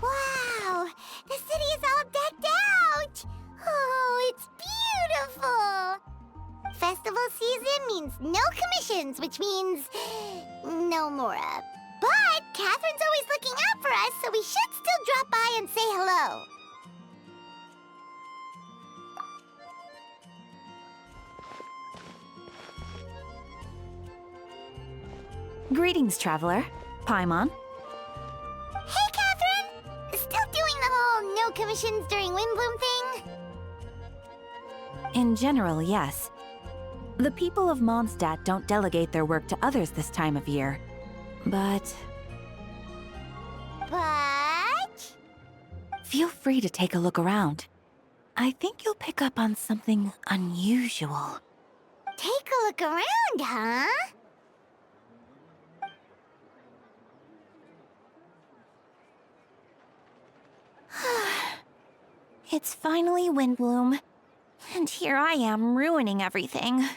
Wow! The city is all decked out! Oh, it's beautiful! Festival season means no commissions, which means no Mora. But Catherine's always looking out for us, so we should still drop by and say hello. Greetings, traveler. Paimon. Hey, Catherine! Still doing the whole no commissions during Windbloom thing? In general, yes. The people of Mondstadt don't delegate their work to others this time of year. But feel free to take a look around. I think you'll pick up on something unusual. Take a look around, huh? It's finally Windbloom, and here I am ruining everything.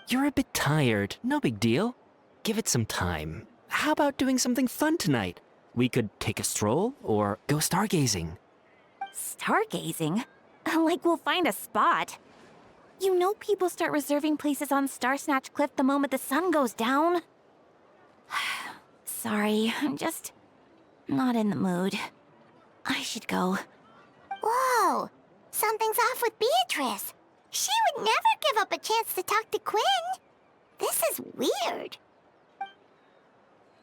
You're a bit tired. No big deal. Give it some time. How about doing something fun tonight? We could take a stroll or go stargazing. Stargazing? Like we'll find a spot. You know people start reserving places on Starsnatch Cliff the moment the sun goes down. Sorry, I'm just not in the mood. I should go. Whoa! Something's off with Beatrice. She would never give up a chance to talk to Quinn. This is weird.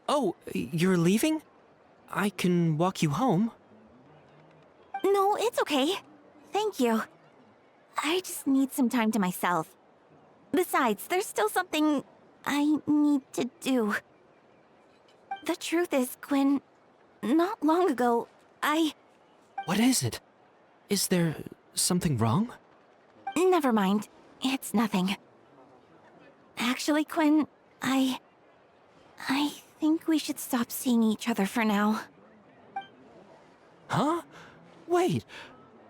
Oh, you're leaving? I can walk you home. No, it's okay. Thank you. I just need some time to myself. Besides, there's still something I need to do. The truth is, Quinn, not long ago, What is it? Is there something wrong? Never mind. It's nothing. Actually, Quinn, I think we should stop seeing each other for now. Huh? Wait,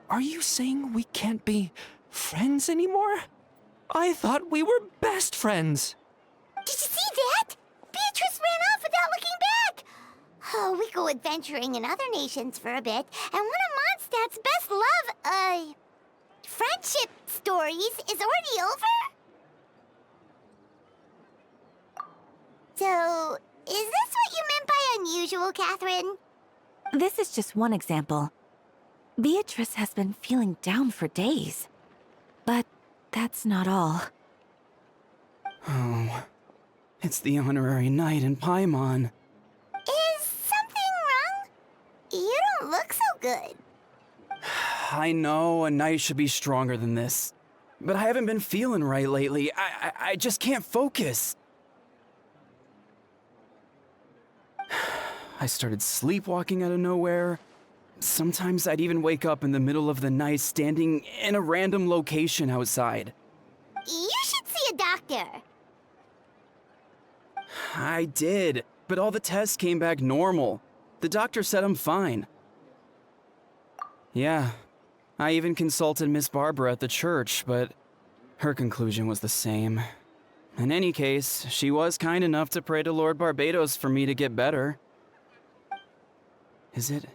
are you saying we can't be friends anymore? I thought we were best friends. Did you see that? Beatrice ran off without looking back. Oh, we go adventuring in other nations for a bit, and one of Mondstadt's best friendship stories is already over? So, is this what you meant by unusual, Catherine? This is just one example. Beatrice has been feeling down for days. But that's not all. Oh, it's the honorary knight in Paimon. Is something wrong? You don't look so good. I know a knight should be stronger than this, but I haven't been feeling right lately. I just can't focus. I started sleepwalking out of nowhere. Sometimes I'd even wake up in the middle of the night standing in a random location outside. You should see a doctor. I did, but all the tests came back normal. The doctor said I'm fine. Yeah, I even consulted Miss Barbara at the church, but her conclusion was the same. In any case, she was kind enough to pray to Lord Barbados for me to get better. Is it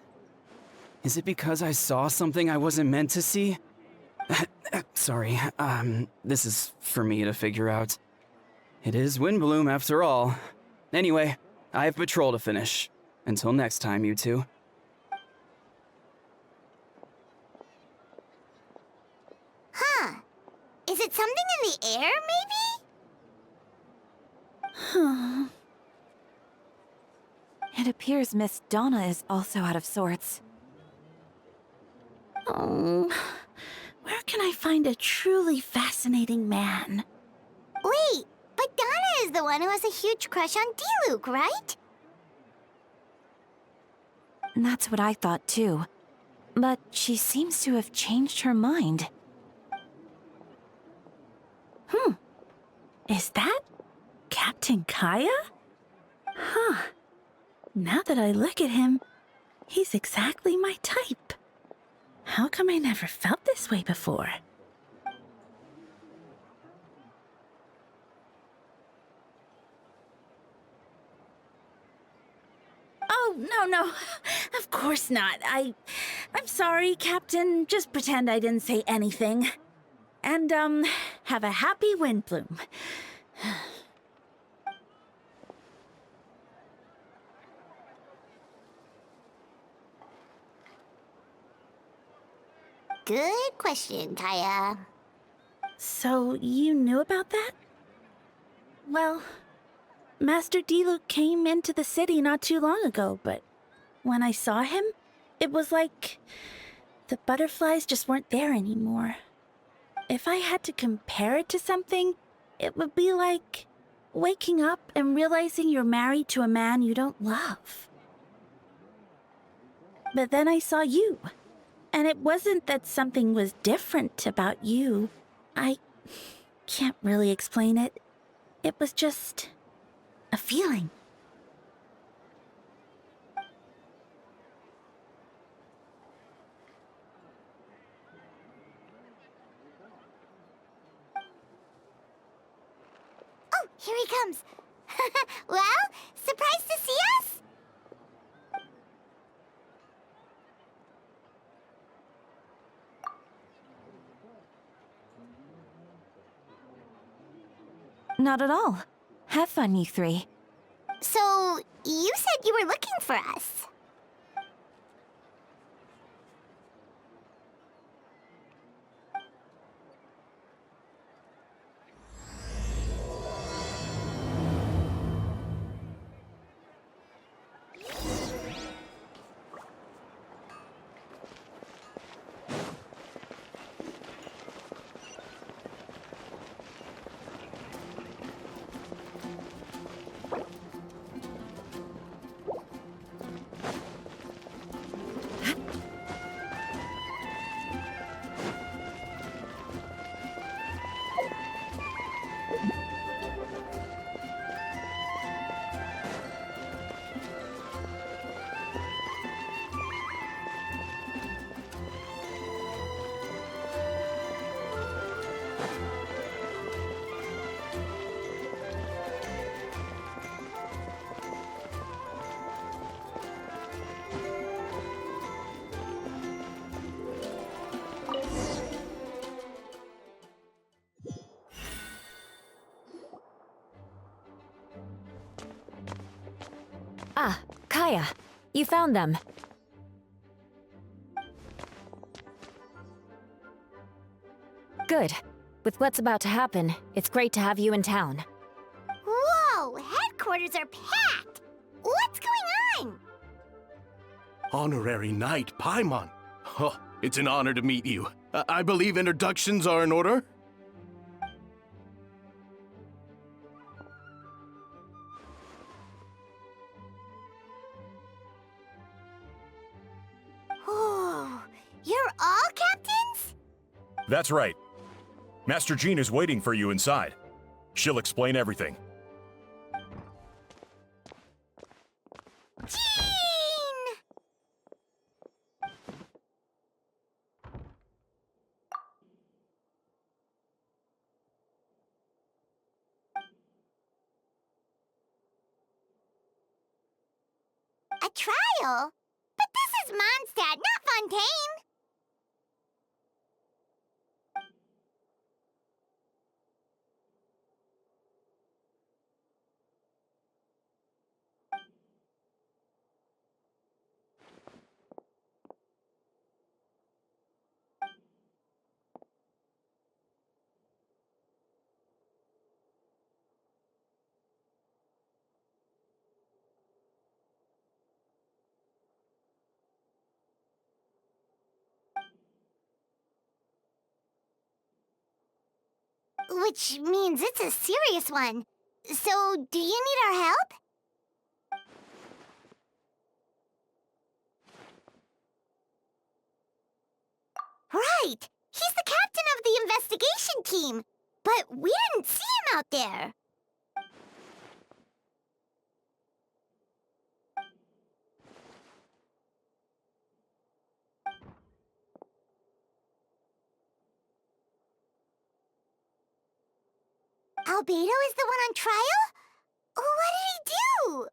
because I saw something I wasn't meant to see? Sorry, this is for me to figure out. It is Windbloom after all. Anyway, I have patrol to finish. Until next time, you two. Huh. Is it something in the air, maybe? It appears Miss Donna is also out of sorts. Oh, where can I find a truly fascinating man? Wait, but Donna is the one who has a huge crush on Diluc, right? That's what I thought too. But she seems to have changed her mind. Is that Captain Kaya? Huh. Now that I look at him, he's exactly my type. How come I never felt this way before? Oh, no. Of course not. I'm sorry, Captain. Just pretend I didn't say anything. And, have a happy wind bloom. Good question, Kaya. So, you knew about that? Well, Master Diluc came into the city not too long ago, but when I saw him, it was like the butterflies just weren't there anymore. If I had to compare it to something, it would be like waking up and realizing you're married to a man you don't love. But then I saw you. And it wasn't that something was different about you. I can't really explain it. It was just a feeling. Oh, here he comes. Well, surprised to see us? Not at all. Have fun, you three. So, you said you were looking for us. Ah, Kaya. You found them. Good. With what's about to happen, it's great to have you in town. Whoa, headquarters are packed! What's going on? Honorary Knight Paimon. Oh, it's an honor to meet you. I believe introductions are in order? Oh, you're all captains? That's right. Master Jean is waiting for you inside. She'll explain everything. Jean! A trial? But this is Mondstadt, not Fontaine! Which means it's a serious one. So, do you need our help? Right! He's the captain of the investigation team! But we didn't see him out there! Albedo is the one on trial? What did he do?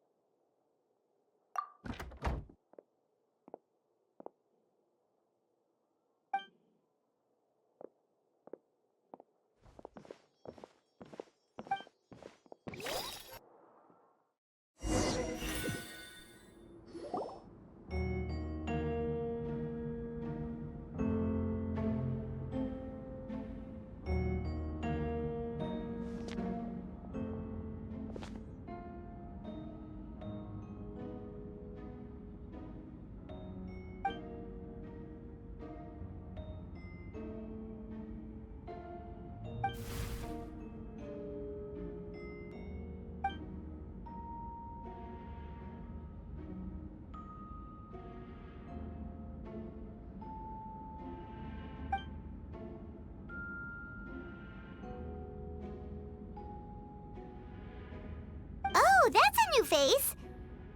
Oh, that's a new face.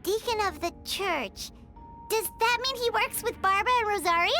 Deacon of the church. Does that mean he works with Barba and Rosaria?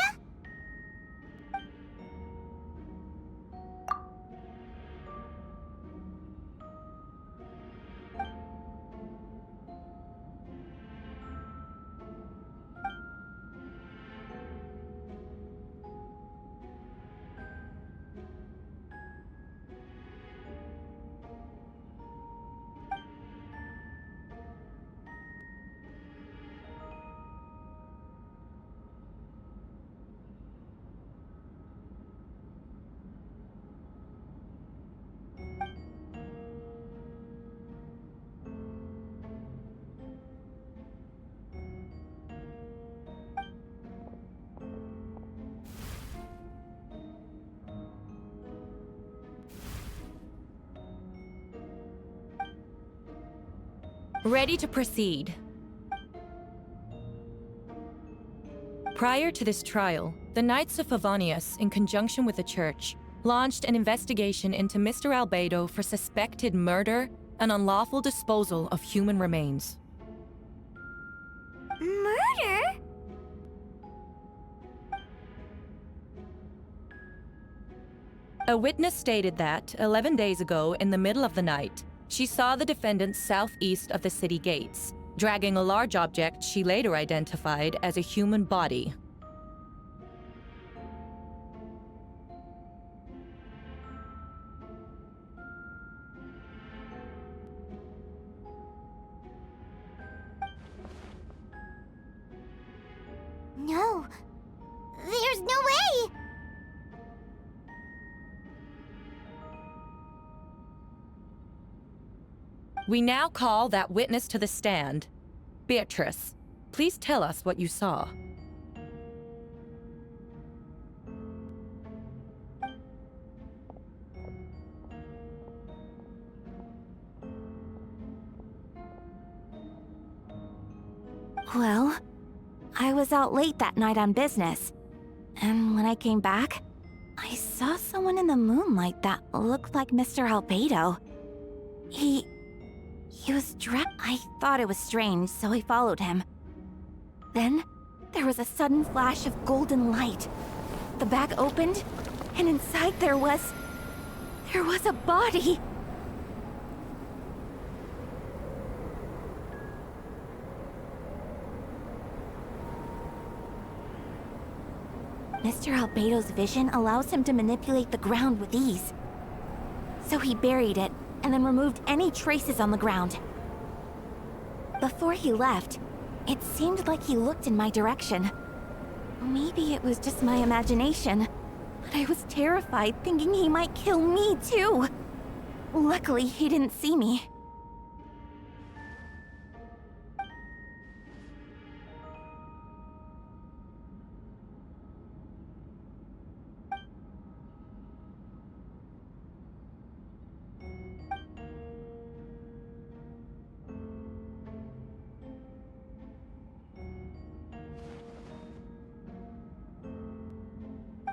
Ready to proceed. Prior to this trial, the Knights of Favonius, in conjunction with the Church, launched an investigation into Mr. Albedo for suspected murder and unlawful disposal of human remains. Murder? A witness stated that, 11 days ago, in the middle of the night, she saw the defendant southeast of the city gates, dragging a large object she later identified as a human body. No. There's no way! We now call that witness to the stand. Beatrice, please tell us what you saw. Well, I was out late that night on business. And when I came back, I saw someone in the moonlight that looked like Mr. Albedo. He was dressed. I thought it was strange, so I followed him. Then, there was a sudden flash of golden light. The bag opened, and inside there was a body. Mr. Albedo's vision allows him to manipulate the ground with ease. So he buried it, and then removed any traces on the ground. Before he left, it seemed like he looked in my direction. Maybe it was just my imagination, but I was terrified thinking he might kill me too. Luckily, he didn't see me.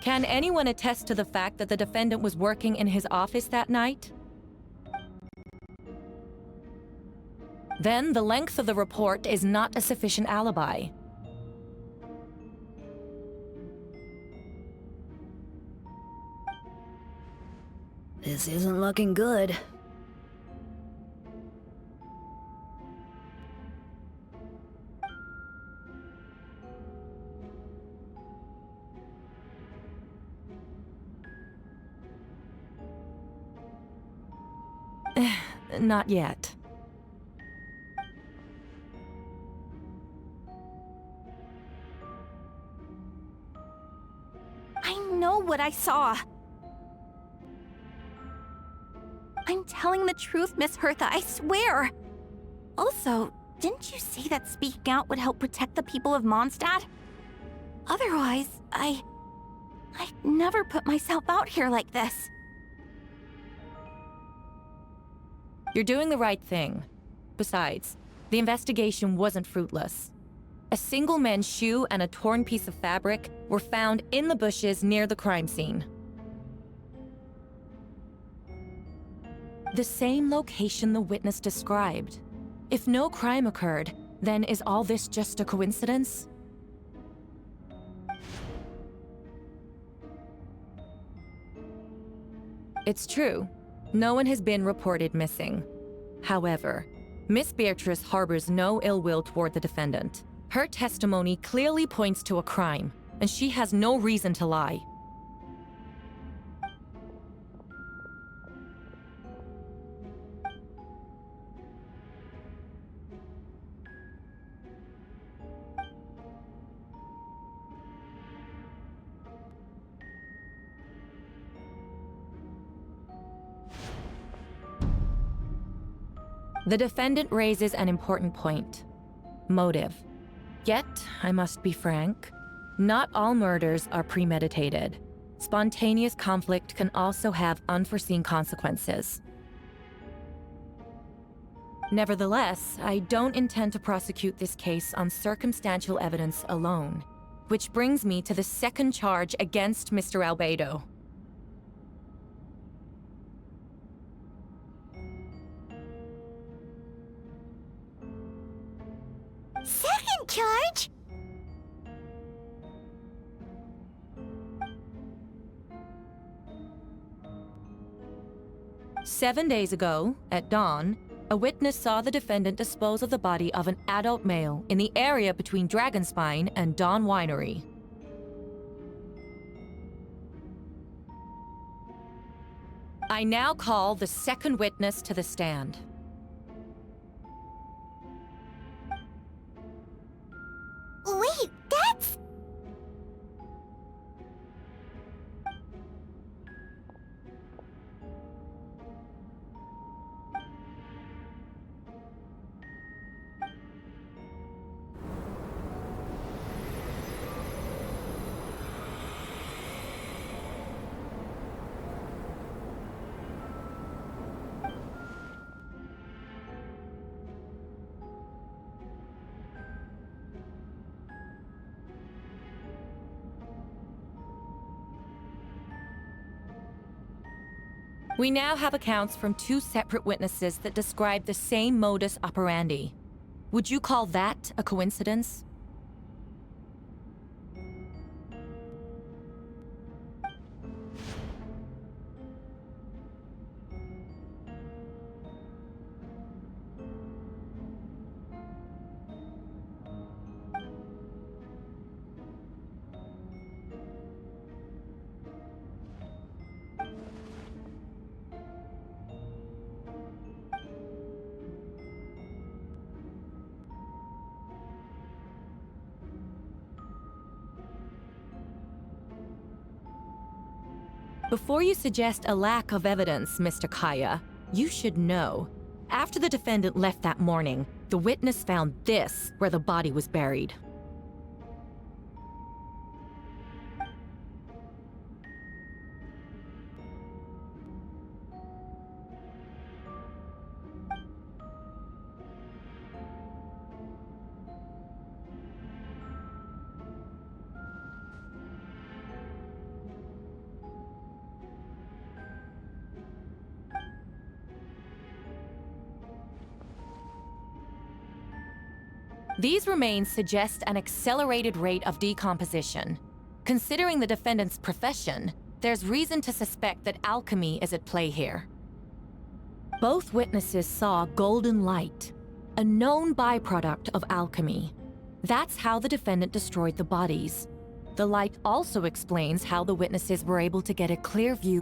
Can anyone attest to the fact that the defendant was working in his office that night? Then the length of the report is not a sufficient alibi. This isn't looking good. Not yet. I know what I saw. I'm telling the truth, Miss Hertha, I swear. Also, didn't you say that speaking out would help protect the people of Mondstadt? Otherwise, I'd never put myself out here like this. You're doing the right thing. Besides, the investigation wasn't fruitless. A single man's shoe and a torn piece of fabric were found in the bushes near the crime scene. The same location the witness described. If no crime occurred, then is all this just a coincidence? It's true. No one has been reported missing. However, Miss Beatrice harbors no ill will toward the defendant. Her testimony clearly points to a crime, and she has no reason to lie. The defendant raises an important point: motive. Yet, I must be frank, not all murders are premeditated. Spontaneous conflict can also have unforeseen consequences. Nevertheless, I don't intend to prosecute this case on circumstantial evidence alone, which brings me to the second charge against Mr. Albedo. Second charge? "7 days ago, at dawn, a witness saw the defendant dispose of the body of an adult male in the area between Dragonspine and Dawn Winery. I now call the second witness to the stand. Wait, that's... We now have accounts from 2 separate witnesses that describe the same modus operandi. Would you call that a coincidence? Before you suggest a lack of evidence, Mr. Kaya, you should know. After the defendant left that morning, the witness found this where the body was buried. These remains suggest an accelerated rate of decomposition. Considering the defendant's profession, there's reason to suspect that alchemy is at play here. Both witnesses saw golden light, a known byproduct of alchemy. That's how the defendant destroyed the bodies. The light also explains how the witnesses were able to get a clear view.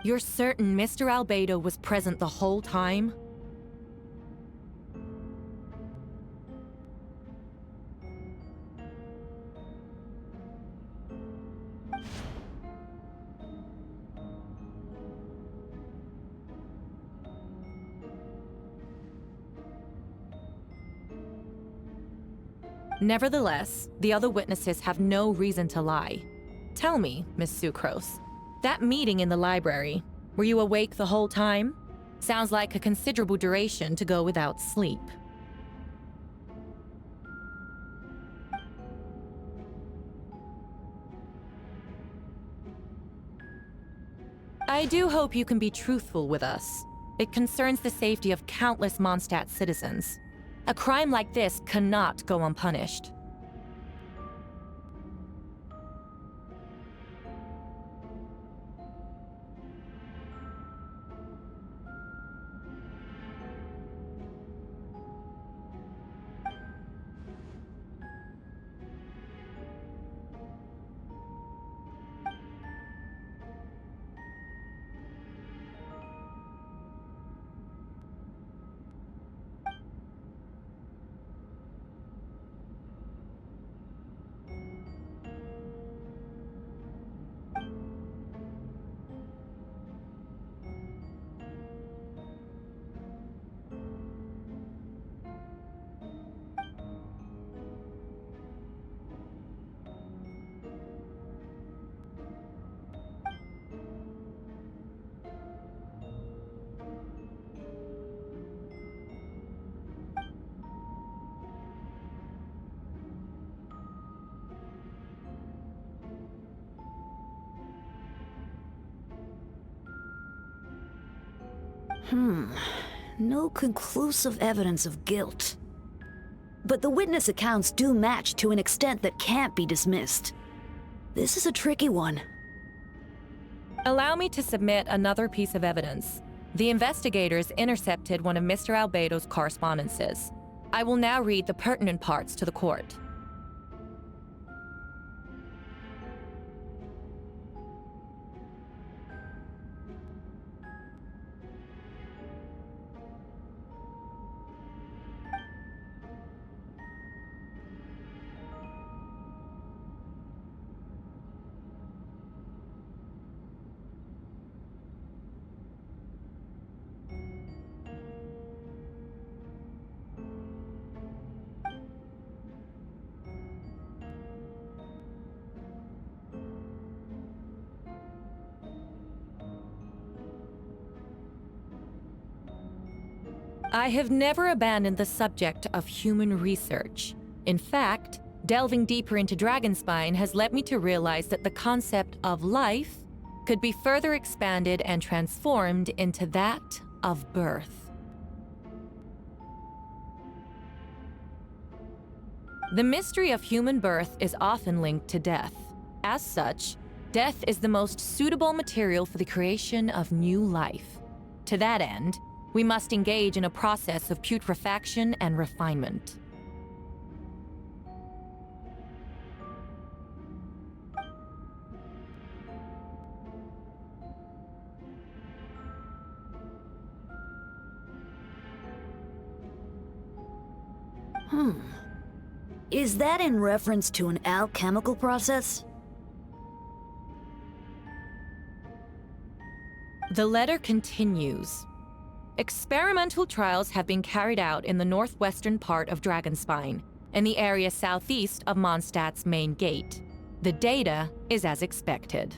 You're certain Mr. Albedo was present the whole time? Nevertheless, the other witnesses have no reason to lie. Tell me, Miss Sucrose, that meeting in the library, were you awake the whole time? Sounds like a considerable duration to go without sleep. I do hope you can be truthful with us. It concerns the safety of countless Mondstadt citizens. A crime like this cannot go unpunished. No conclusive evidence of guilt. But the witness accounts do match to an extent that can't be dismissed. This is a tricky one. Allow me to submit another piece of evidence. The investigators intercepted one of Mr. Albedo's correspondences. I will now read the pertinent parts to the court. I have never abandoned the subject of human research. In fact, delving deeper into Dragonspine has led me to realize that the concept of life could be further expanded and transformed into that of birth. The mystery of human birth is often linked to death. As such, death is the most suitable material for the creation of new life. To that end, we must engage in a process of putrefaction and refinement. Is that in reference to an alchemical process? The letter continues. Experimental trials have been carried out in the northwestern part of Dragonspine, in the area southeast of Mondstadt's main gate. The data is as expected.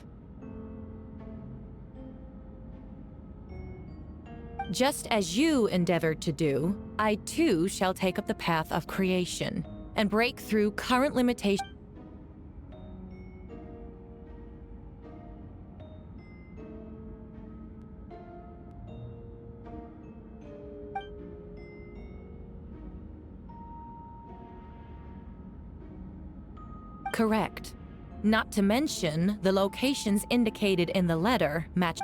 Just as you endeavored to do, I too shall take up the path of creation and break through current limitations. Correct. Not to mention, the locations indicated in the letter match.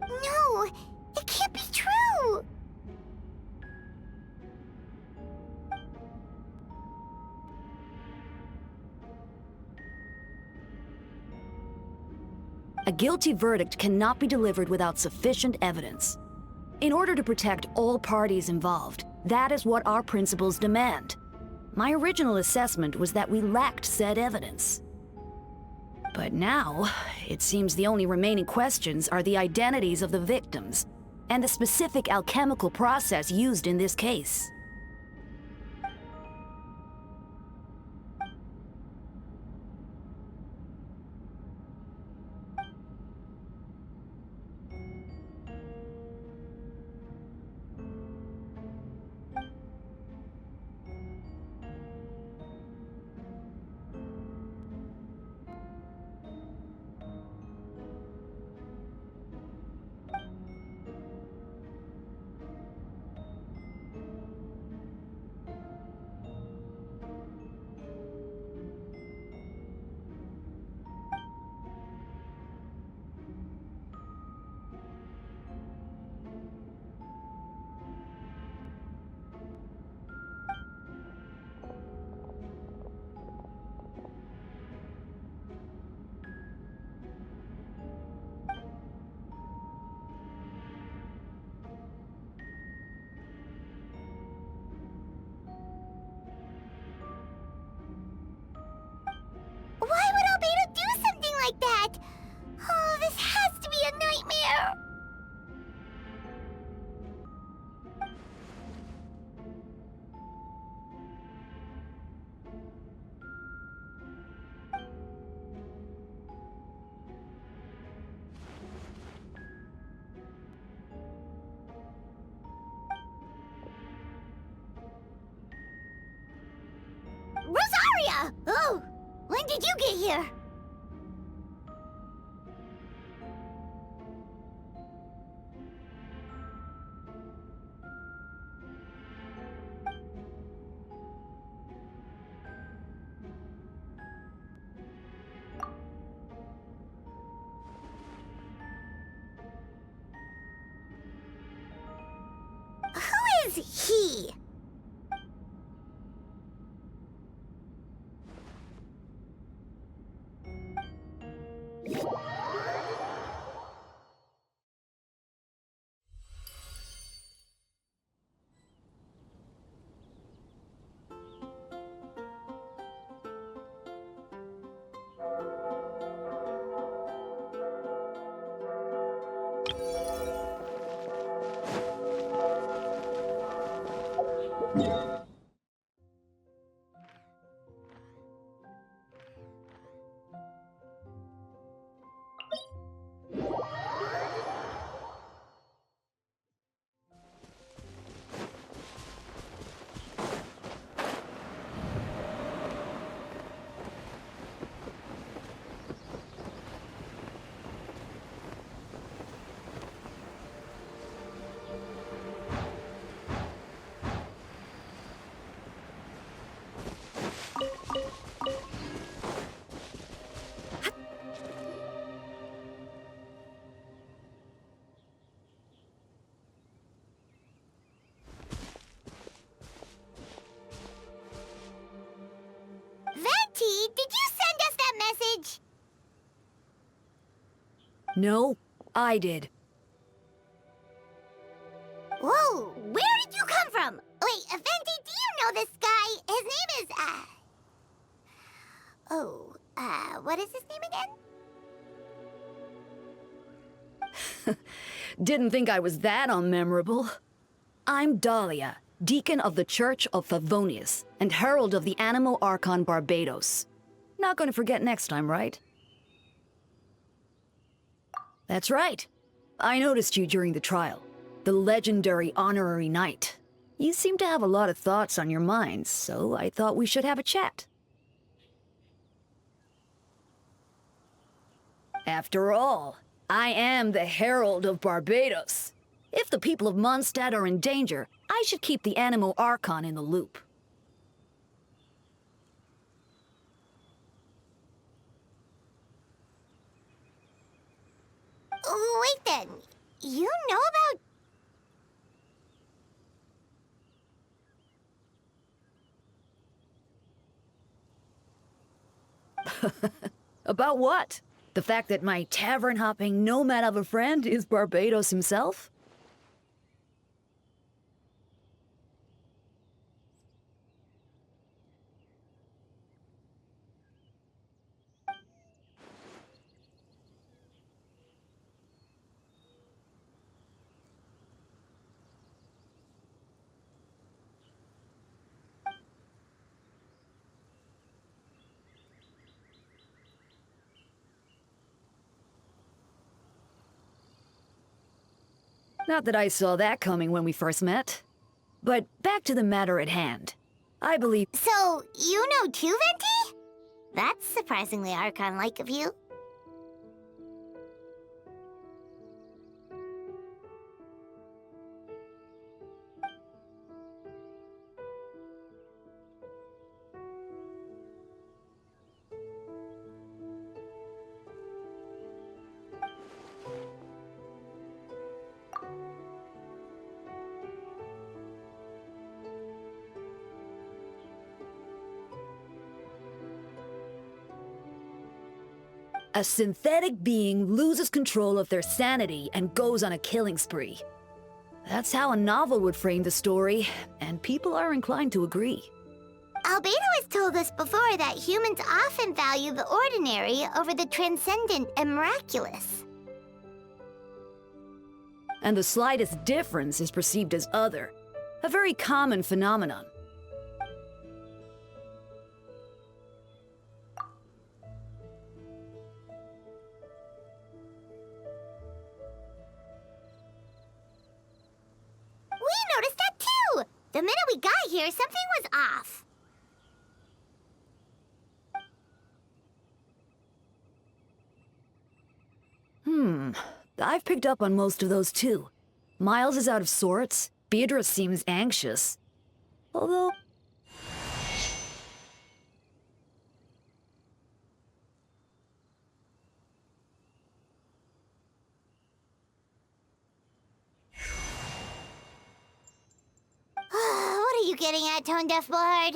No, it can't be true. A guilty verdict cannot be delivered without sufficient evidence. In order to protect all parties involved, that is what our principles demand. My original assessment was that we lacked said evidence. But now, it seems the only remaining questions are the identities of the victims and the specific alchemical process used in this case. Why would Albedo do something like that? Oh, this has to be a nightmare. Rosaria! Oh, when did you get here? Who is he? Venti, did you send us that message? No, I did. Whoa, where did you come from? Wait, Venti, do you know this guy? His name is, what is his name again? Didn't think I was that unmemorable. I'm Dahlia, Deacon of the Church of Favonius, and Herald of the Animo Archon Barbados. Not gonna forget next time, right? That's right. I noticed you during the trial. The legendary honorary knight. You seem to have a lot of thoughts on your mind, so I thought we should have a chat. After all, I am the Herald of Barbados. If the people of Mondstadt are in danger, I should keep the Animo Archon in the loop. Wait then, you know about... About what? The fact that my tavern-hopping nomad of a friend is Barbados himself? Not that I saw that coming when we first met. But back to the matter at hand. I believe— So, you know too, Venti? That's surprisingly Archon-like of you. a synthetic being loses control of their sanity and goes on a killing spree. That's how a novel would frame the story, and people are inclined to agree. Albedo has told us before that humans often value the ordinary over the transcendent and miraculous. And the slightest difference is perceived as other, a very common phenomenon. We noticed that too! The minute we got here, something was off. I've picked up on most of those too. Miles is out of sorts. Beatrice seems anxious. Although... What are you getting at, Tone Deaf Bard?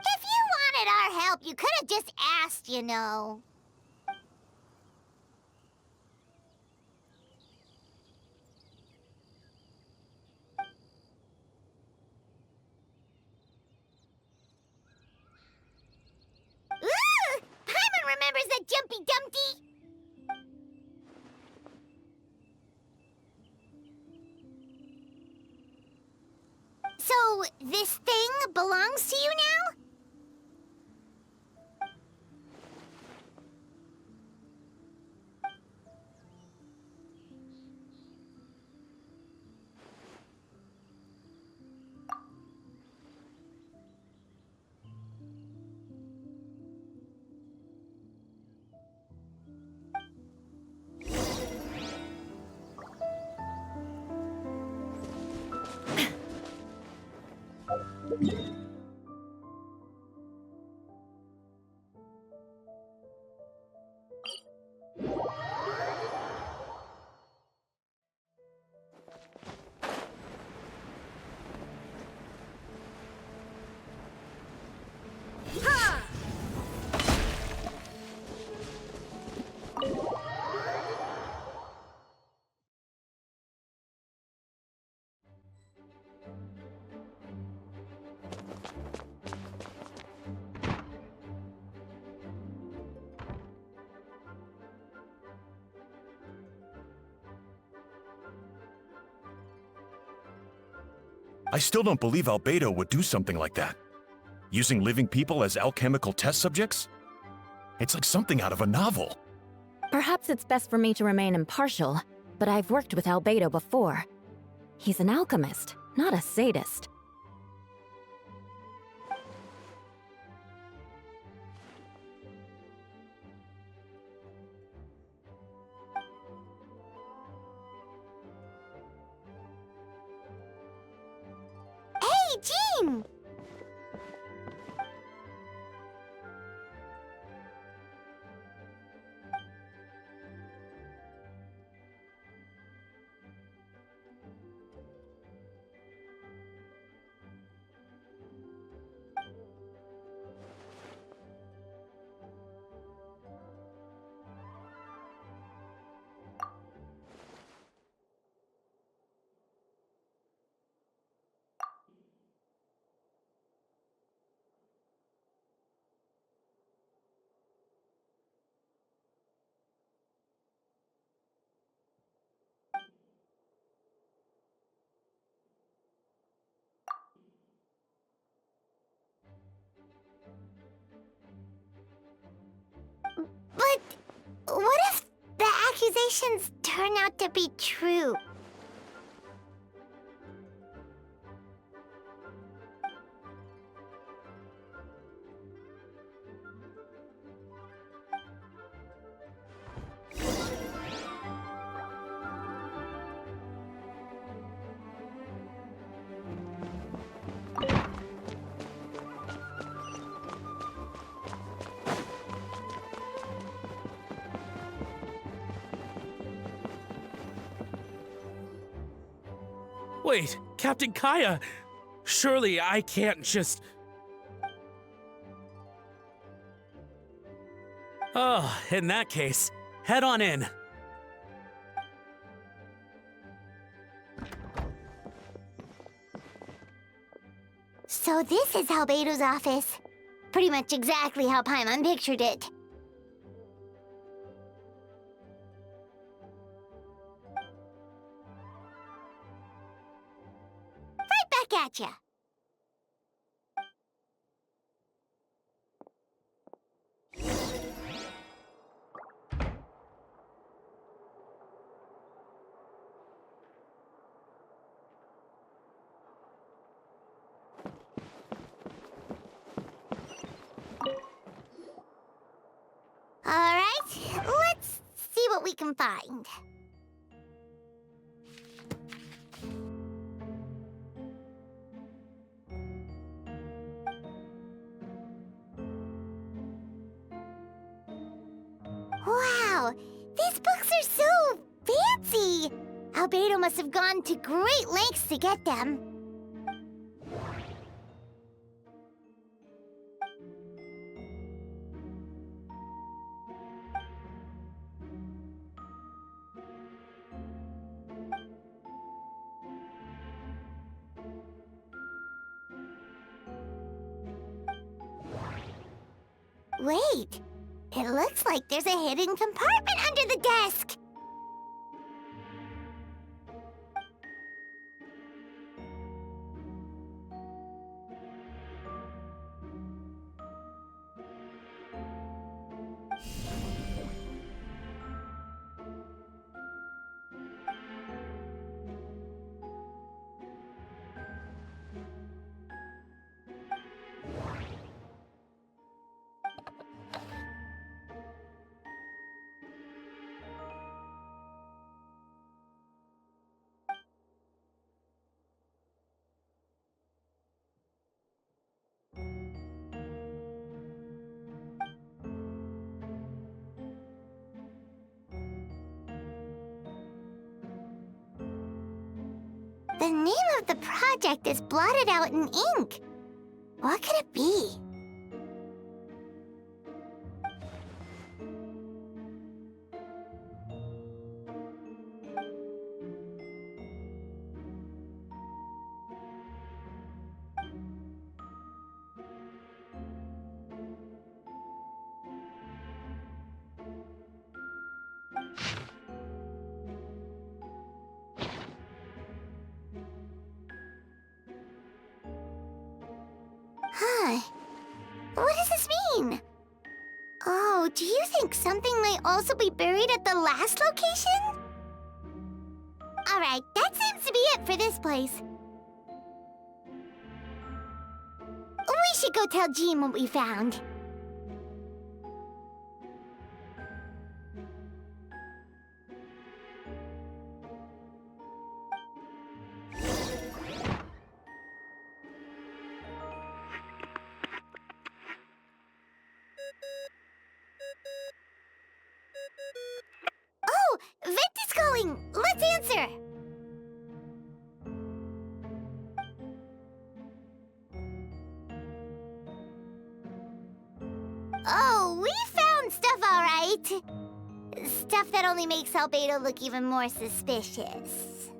If you wanted our help, you could have just asked, you know. Ooh! Paimon remembers that Jumpy Dumpty! So, this thing belongs to you now? I still don't believe Albedo would do something like that. Using living people as alchemical test subjects? It's like something out of a novel. Perhaps it's best for me to remain impartial, but I've worked with Albedo before. He's an alchemist, not a sadist. accusations turn out to be true? Wait, Captain Kaya! Surely I can't just... Oh, in that case, head on in. So this is Albedo's office. Pretty much exactly how Paimon pictured it. Right back at ya. All right, let's see what we can find. Wow, these books are so fancy! Albedo must have gone to great lengths to get them. Wait, it looks like there's a hidden compartment under the desk! The name of the project is blotted out in ink. What could it be? Huh. What does this mean? Oh, do you think something might also be buried at the last location? Alright, that seems to be it for this place. We should go tell Jean what we found. Oh, Vent is calling! Let's answer! Oh, we found stuff, all right. Stuff that only makes Albedo look even more suspicious.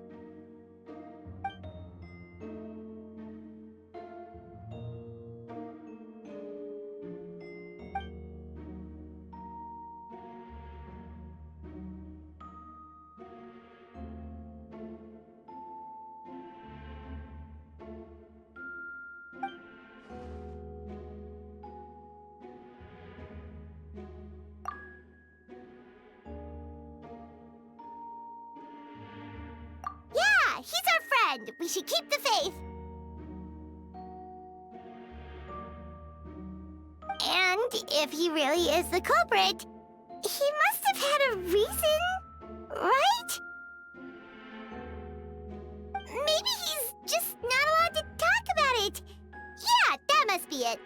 and we should keep the faith. And if he really is the culprit, he must have had a reason, right? Maybe he's just not allowed to talk about it. Yeah, that must be it.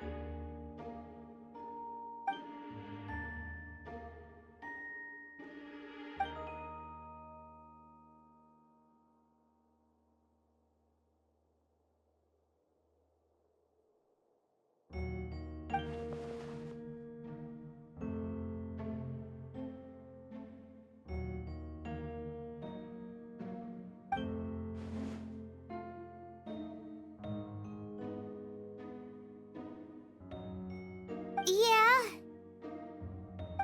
Yeah.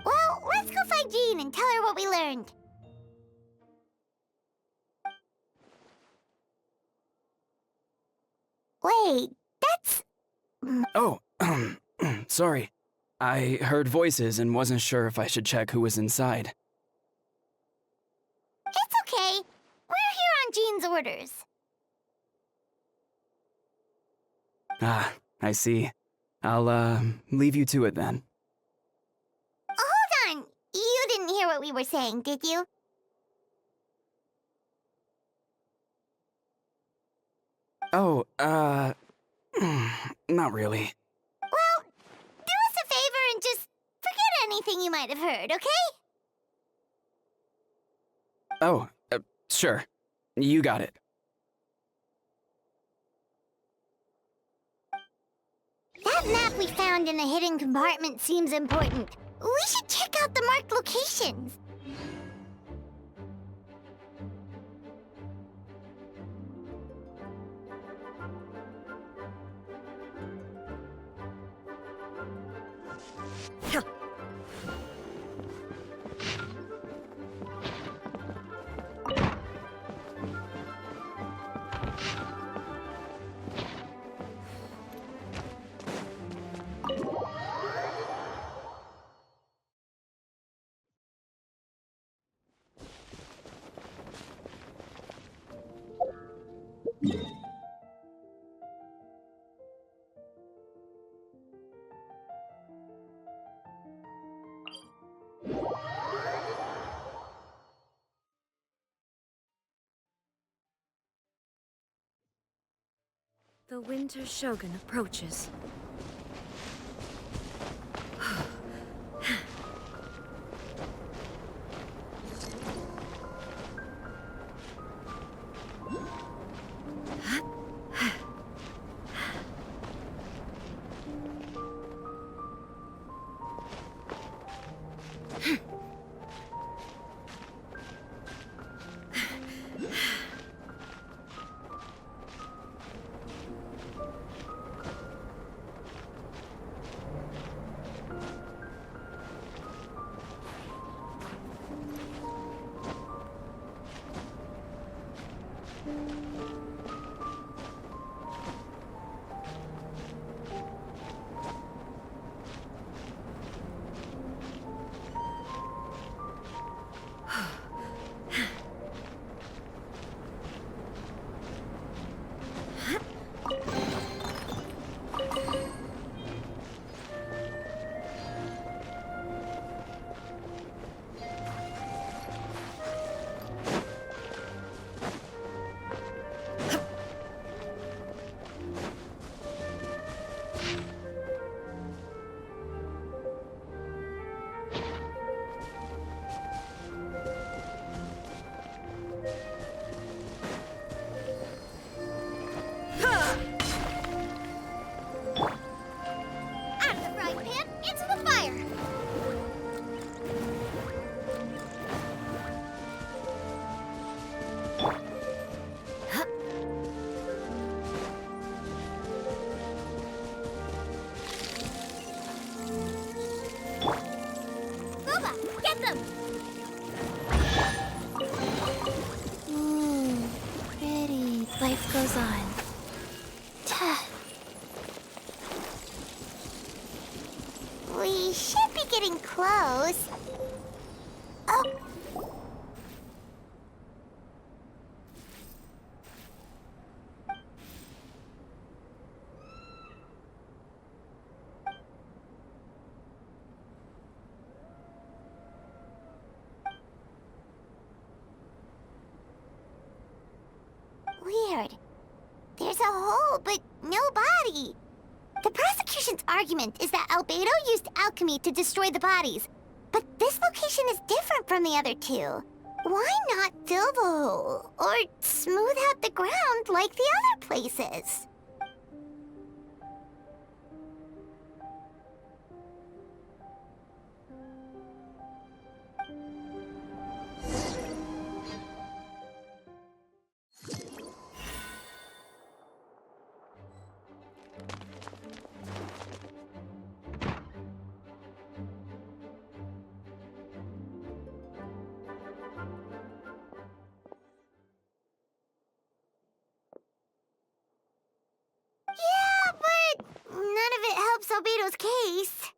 Well, let's go find Jean and tell her what we learned. Wait, that's... Oh, sorry. I heard voices and wasn't sure if I should check who was inside. It's okay. We're here on Jean's orders. Ah, I see. I'll, leave you to it then. Hold on. You didn't hear what we were saying, did you? Oh, not really. Well, do us a favor and just forget anything you might have heard, okay? Oh, sure. You got it. That map we found in the hidden compartment seems important. We should check out the marked locations. The Winter Shogun approaches. Life goes on. We should be getting close. Oh. no body. The prosecution's argument is that Albedo used alchemy to destroy the bodies, but this location is different from the other two. Why not fill the hole, or smooth out the ground like the other places? Yeah, but none of it helps Albedo's case.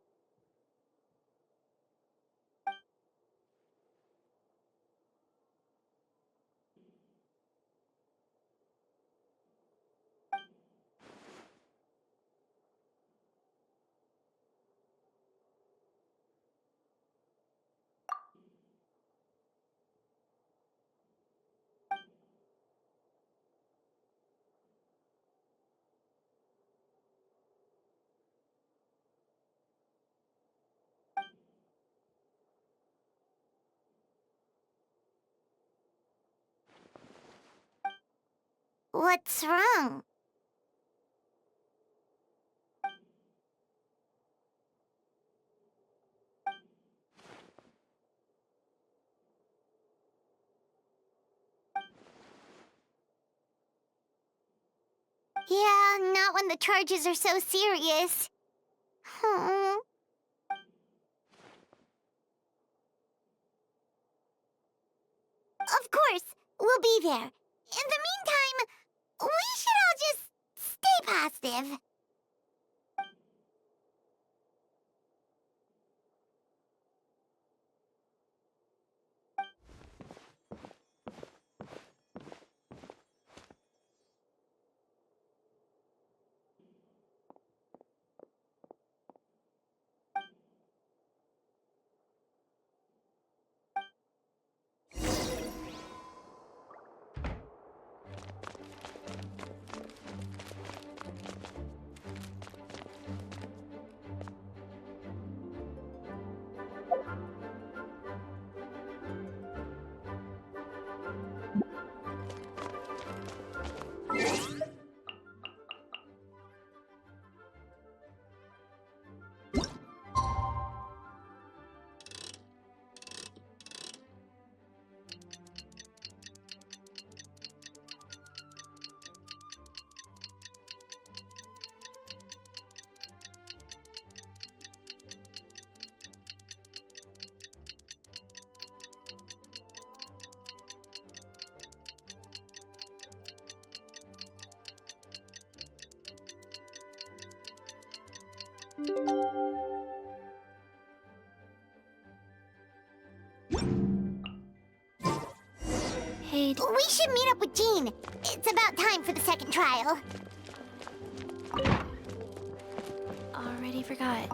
What's wrong? Yeah, not when the charges are so serious. Hmm. Of course, we'll be there. In the meantime, we should all just stay positive. Hey, We should meet up with Jean. It's about time for the second trial. already forgot.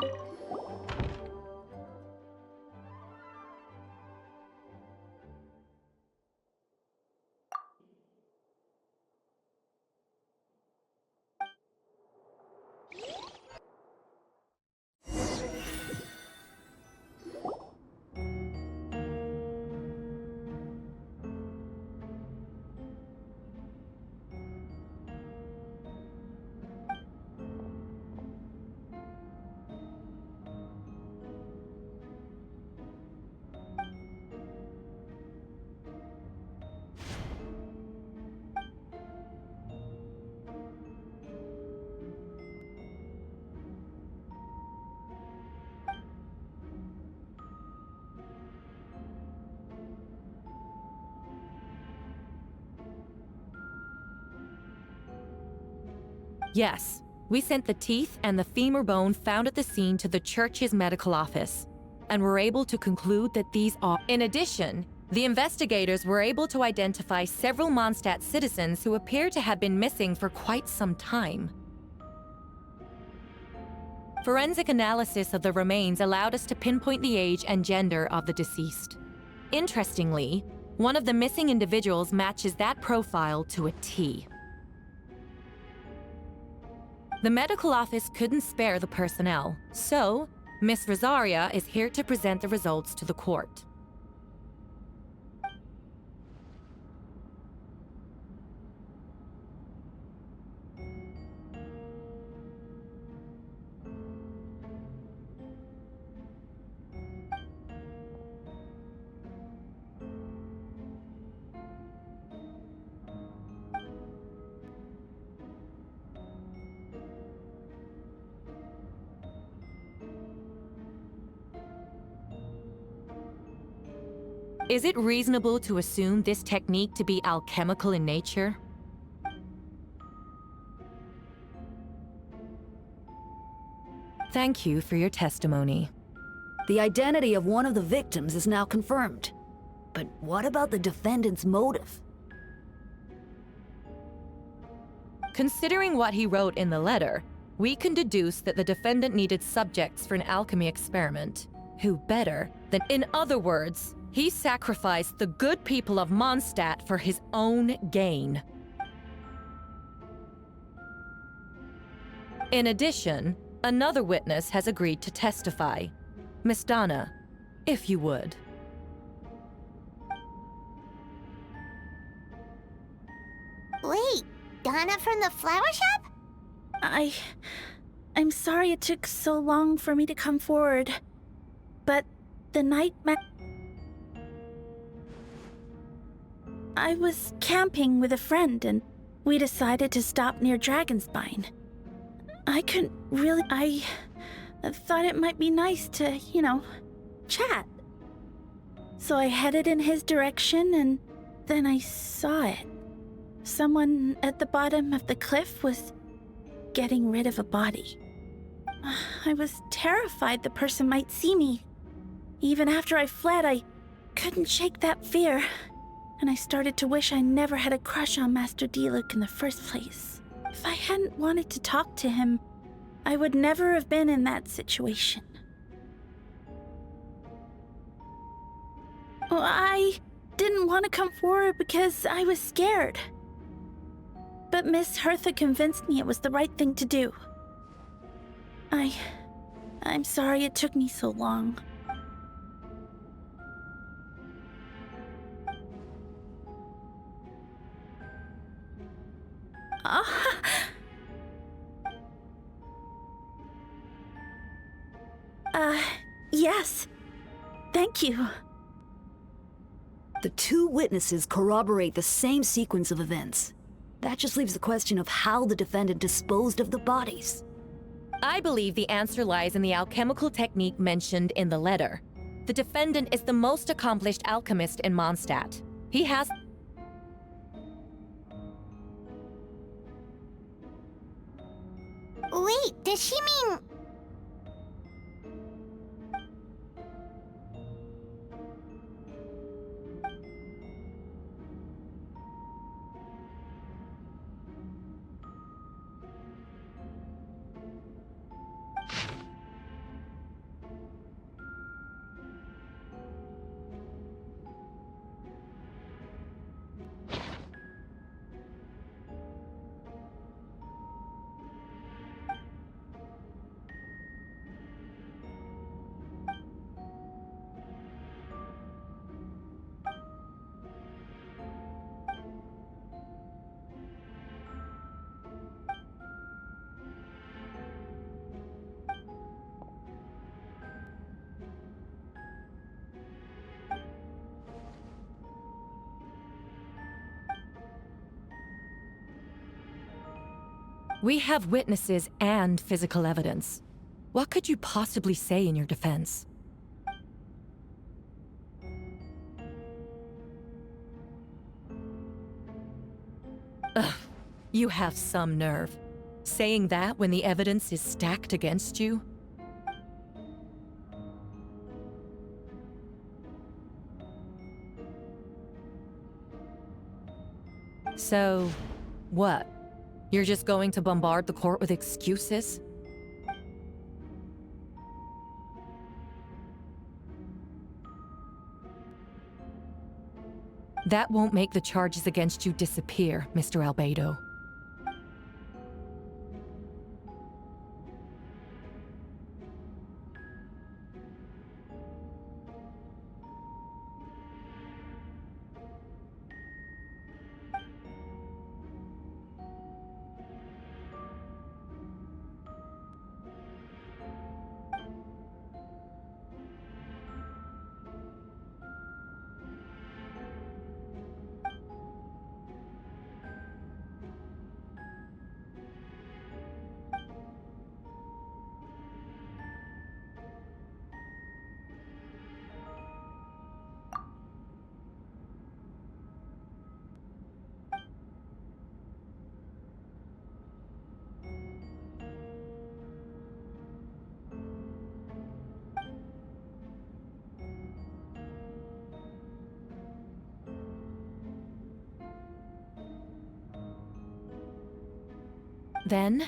Yes, we sent the teeth and the femur bone found at the scene to the church's medical office, and were able to conclude that these are... In addition, the investigators were able to identify several Mondstadt citizens who appear to have been missing for quite some time. Forensic analysis of the remains allowed us to pinpoint the age and gender of the deceased. Interestingly, one of the missing individuals matches that profile to a T. The medical office couldn't spare the personnel, so Miss Rosaria is here to present the results to the court. Is it reasonable to assume this technique to be alchemical in nature? Thank you for your testimony. The identity of one of the victims is now confirmed. But what about the defendant's motive? Considering what he wrote in the letter, we can deduce that the defendant needed subjects for an alchemy experiment. Who better than, in other words, he sacrificed the good people of Mondstadt for his own gain. In addition, another witness has agreed to testify. Miss Donna, if you would. Wait, Donna from the flower shop? I'm sorry it took so long for me to come forward. But the night I was camping with a friend and we decided to stop near Dragonspine. I couldn't really... I thought it might be nice to, chat. So I headed in his direction and then I saw it. Someone at the bottom of the cliff was getting rid of a body. I was terrified the person might see me. Even after I fled, I couldn't shake that fear. And I started to wish I never had a crush on Master Diluc in the first place. If I hadn't wanted to talk to him, I would never have been in that situation. Well, I didn't want to come forward because I was scared. But Miss Hertha convinced me it was the right thing to do. I'm sorry it took me so long. Yes. Thank you. The two witnesses corroborate the same sequence of events. That just leaves the question of how the defendant disposed of the bodies. I believe the answer lies in the alchemical technique mentioned in the letter. The defendant is the most accomplished alchemist in Mondstadt. He has... Wait, does she mean... We have witnesses and physical evidence. What could you possibly say in your defense? Ugh, you have some nerve. Saying that when the evidence is stacked against you? So, what? You're just going to bombard the court with excuses? That won't make the charges against you disappear, Mr. Albedo. Then,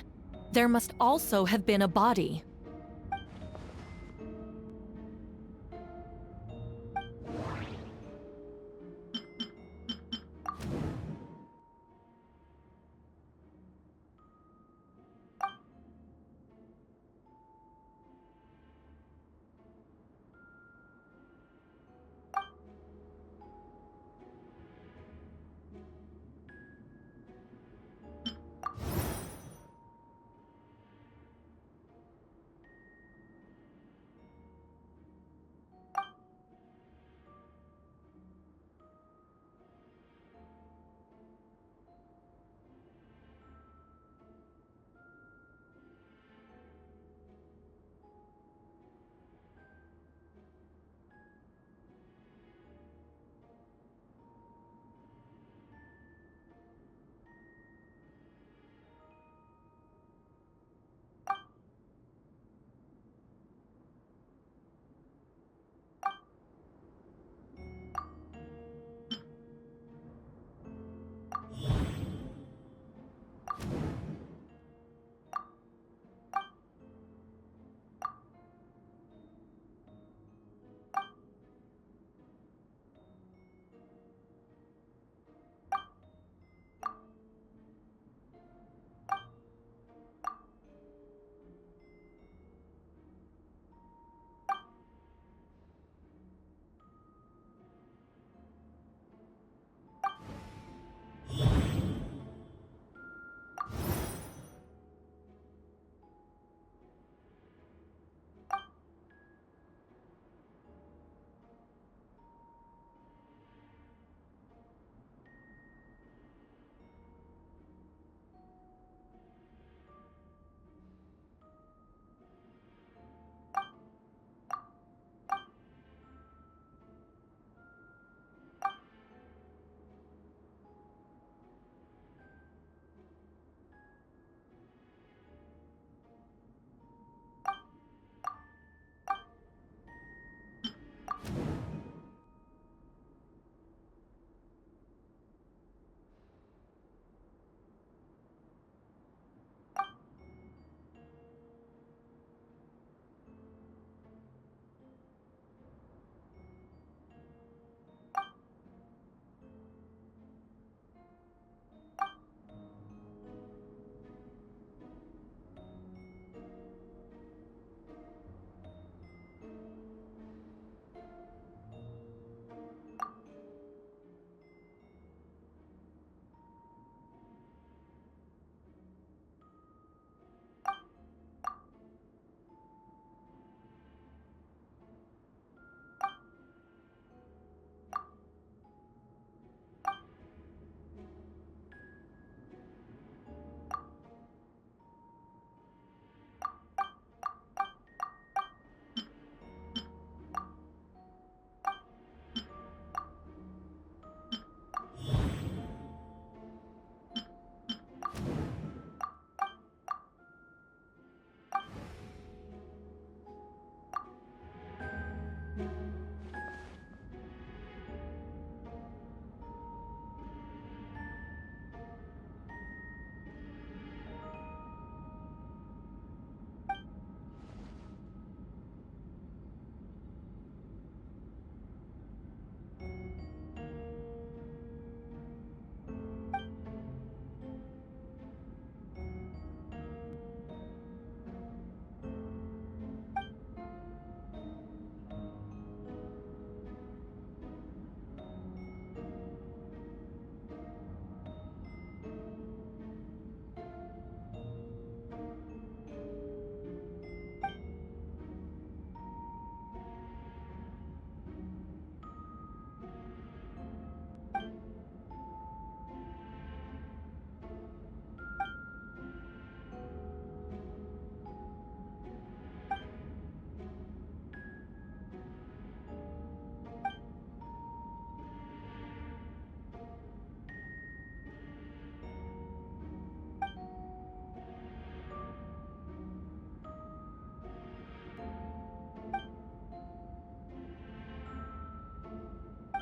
there must also have been a body.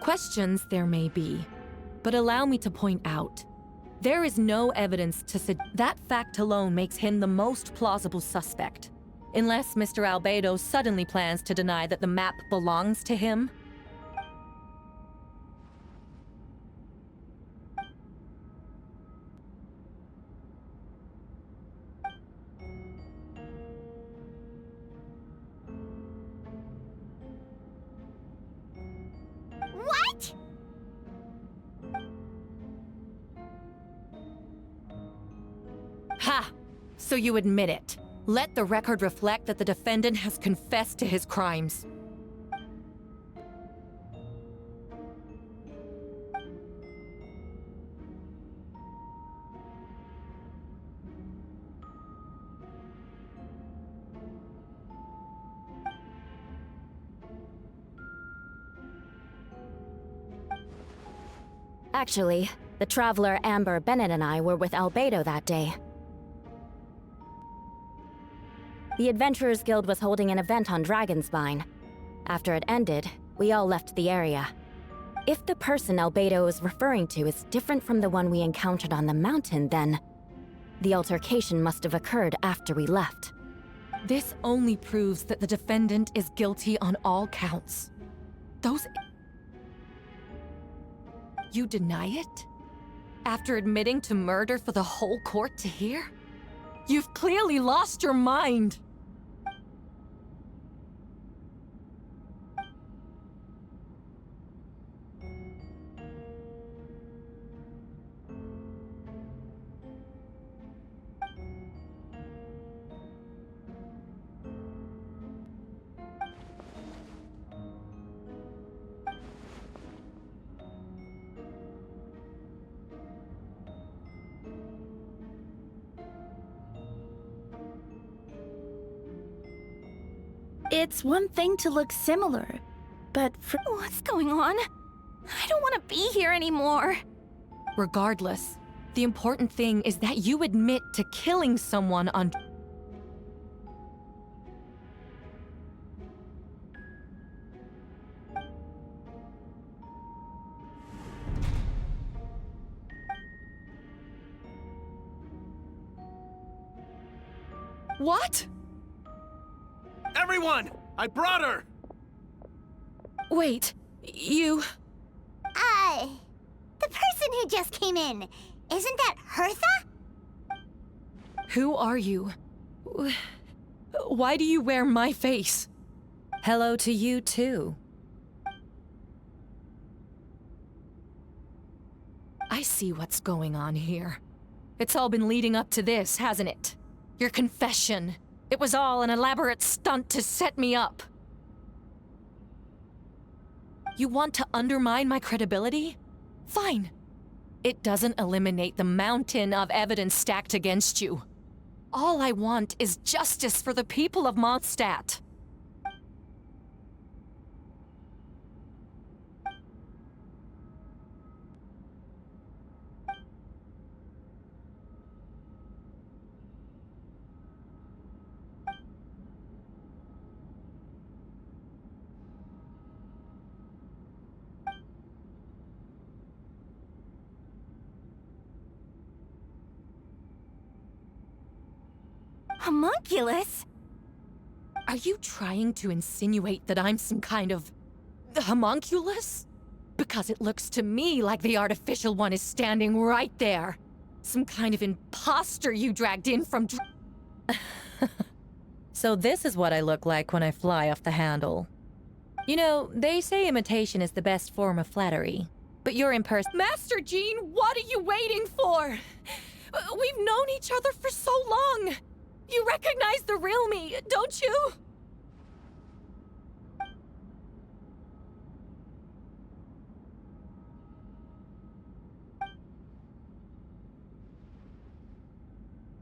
Questions there may be, but allow me to point out. There is no evidence to that fact alone makes him the most plausible suspect. Unless Mr. Albedo suddenly plans to deny that the map belongs to him. What? Ha! So you admit it. Let the record reflect that the defendant has confessed to his crimes. Actually, the traveler Amber Bennett and I were with Albedo that day. The Adventurers Guild was holding an event on Dragonspine. After it ended, we all left the area. If the person Albedo is referring to is different from the one we encountered on the mountain, then the altercation must have occurred after we left. This only proves that the defendant is guilty on all counts. You deny it? After admitting to murder for the whole court to hear? You've clearly lost your mind! It's one thing to look similar, but What's going on? I don't want to be here anymore. Regardless, the important thing is that you admit to killing someone on... What? Everyone! I brought her! Wait, you... The person who just came in, isn't that Hertha? Who are you? Why do you wear my face? Hello to you, too. I see what's going on here. It's all been leading up to this, hasn't it? Your confession. It was all an elaborate stunt to set me up. You want to undermine my credibility? Fine. It doesn't eliminate the mountain of evidence stacked against you. All I want is justice for the people of Mondstadt. Homunculus? Are you trying to insinuate that I'm some kind of... homunculus? Because it looks to me like the artificial one is standing right there. Some kind of imposter you dragged in from... So this is what I look like when I fly off the handle. You know, they say imitation is the best form of flattery. But you're in person... Master Jean, what are you waiting for? We've known each other for so long! You recognize the real me, don't you?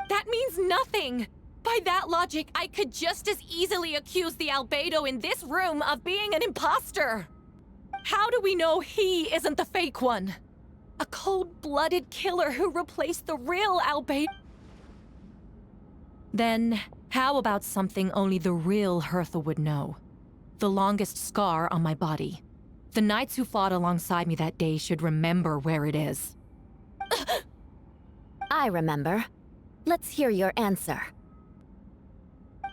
That means nothing! By that logic, I could just as easily accuse the Albedo in this room of being an imposter! How do we know he isn't the fake one? A cold-blooded killer who replaced the real Albedo? Then, how about something only the real Hertha would know? The longest scar on my body. The knights who fought alongside me that day should remember where it is. I remember. Let's hear your answer.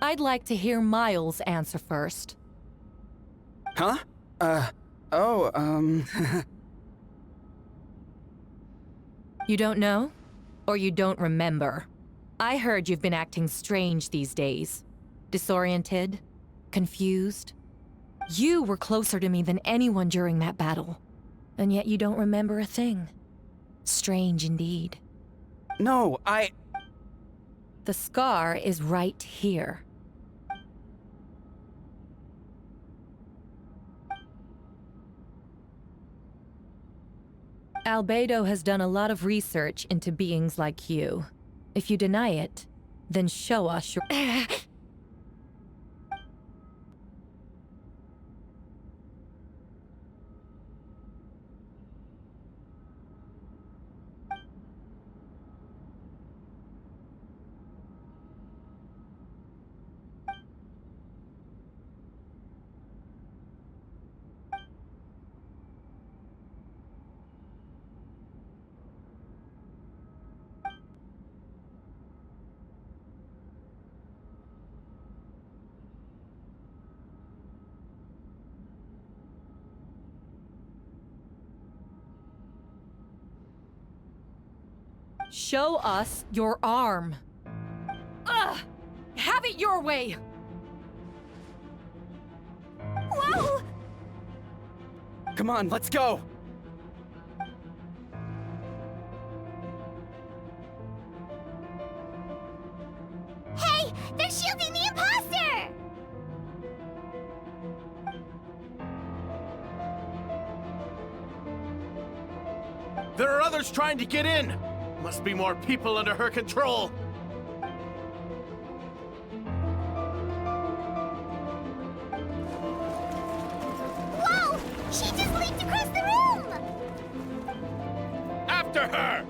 I'd like to hear Miles' answer first. Huh? You don't know? Or you don't remember? I heard you've been acting strange these days. Disoriented? Confused? You were closer to me than anyone during that battle. And yet you don't remember a thing. Strange indeed. No, The scar is right here. Albedo has done a lot of research into beings like you. If you deny it, then show us your— Show us your arm. Ugh! Have it your way! Whoa! come on, let's go! Hey, they're shielding the imposter! There are others trying to get in! Must be more people under her control! Whoa! She just leaped across the room! After her!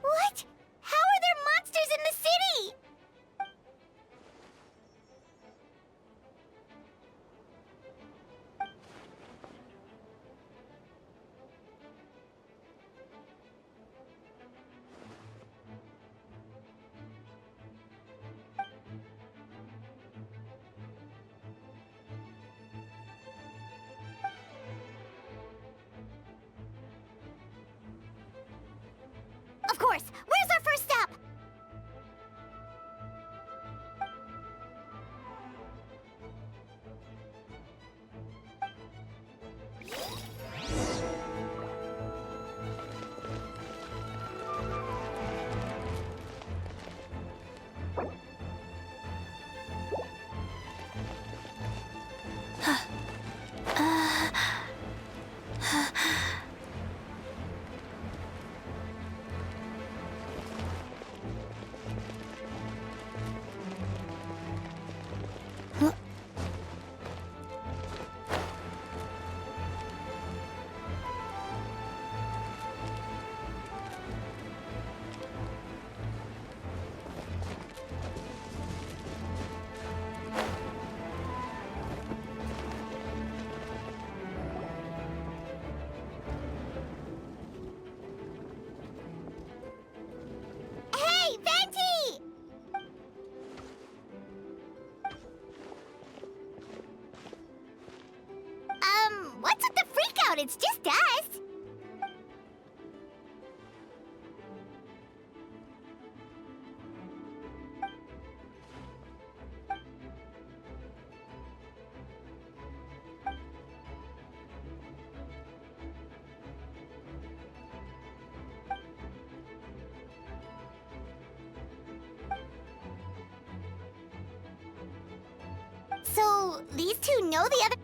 What? How are there monsters in the city? Of course. Where's our first step? Hey, Venti! What's with the freak out? It's just us. these two know the other...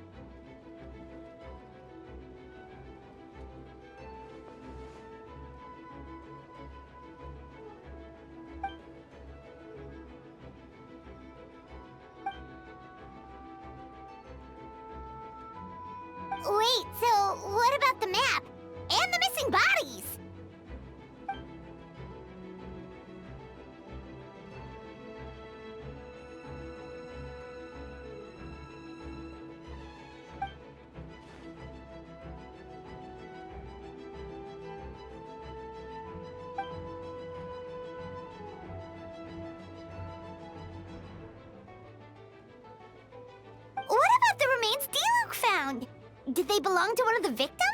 Wait, so what about the map? And the missing bodies? What about the remains Diluc found? Did they belong to one of the victims?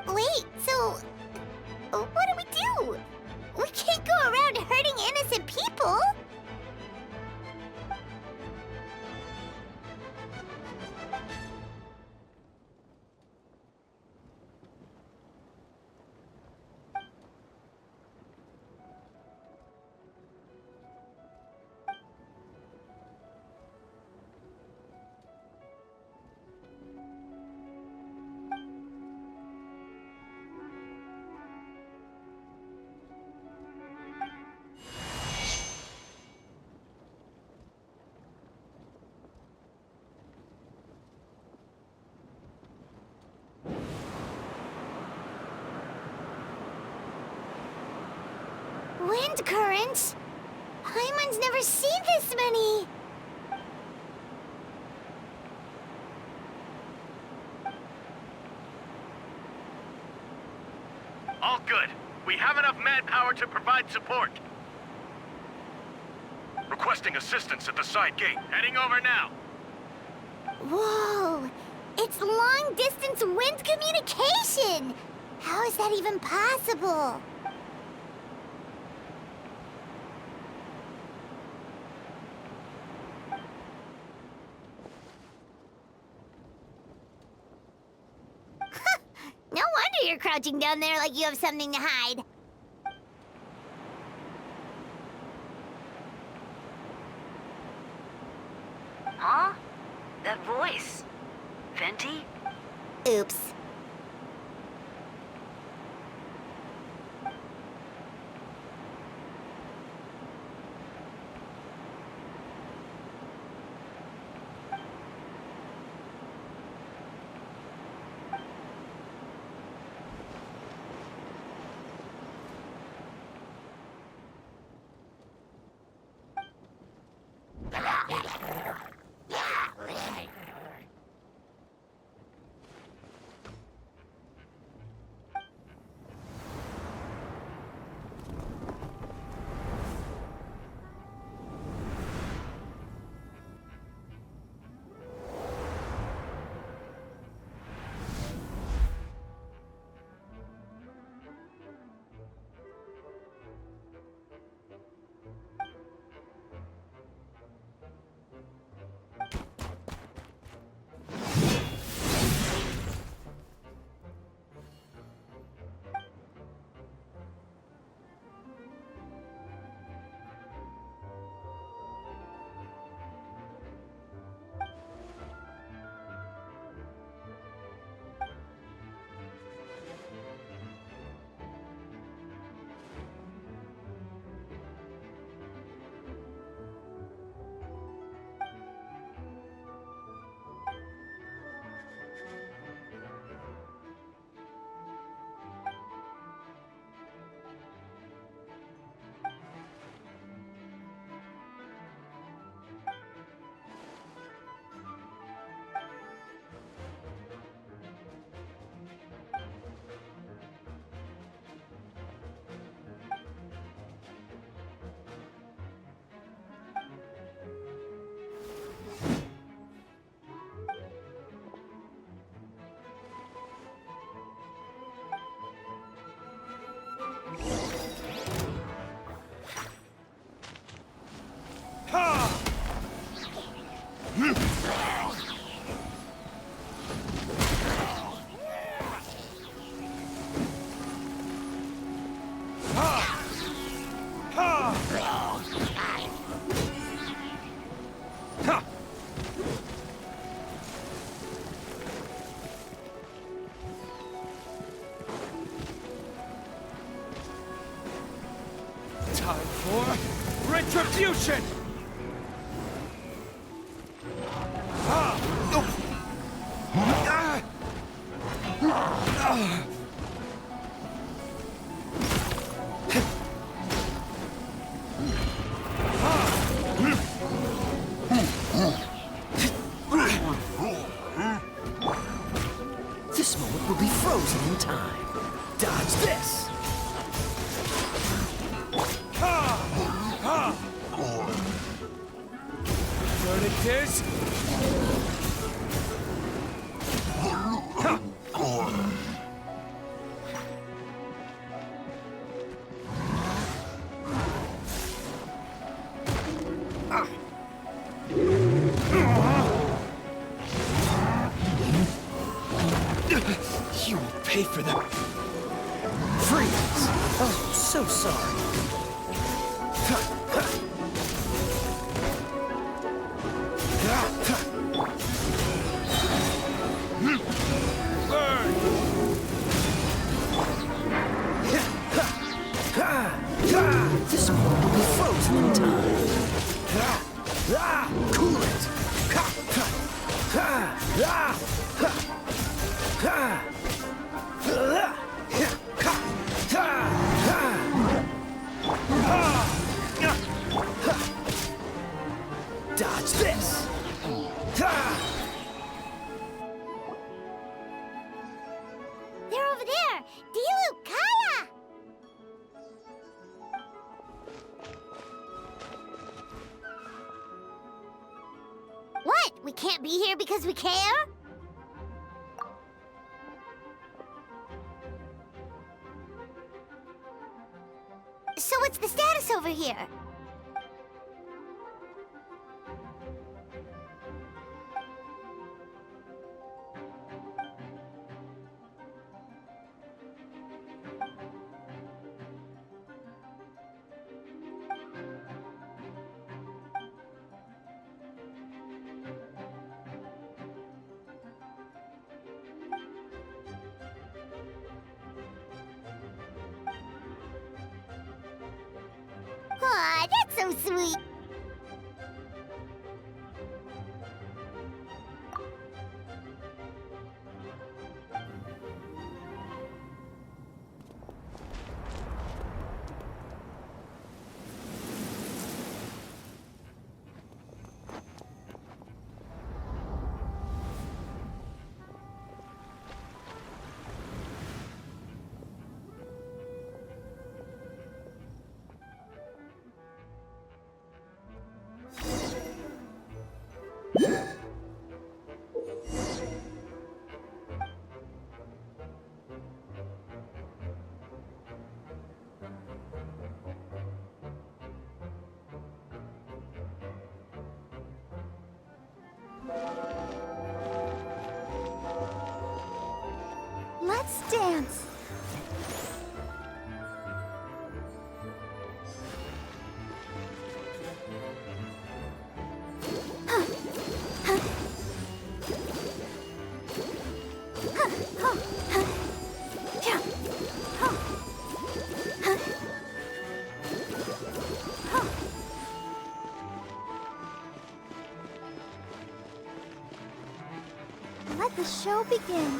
Wait, so what do we do? We can't go around hurting innocent people. Wind currents? Paimon's never seen this many! All good. We have enough manpower to provide support. Requesting assistance at the side gate. Heading over now. Whoa! It's long-distance wind communication! How is that even possible? No wonder you're crouching down there like you have something to hide. Huh? That voice. Venti? Oops. Time for retribution! This moment will be frozen in time. Dodge this! Verdict is... You will pay for them. Freeze! Oh, so sorry. This one will be frozen in time. Cool it! Dodge this! They're over there! Dilu, Kaya! What? We can't be here because we care? So what's the status over here? Aw, that's so sweet. Let's dance. Let the show begin.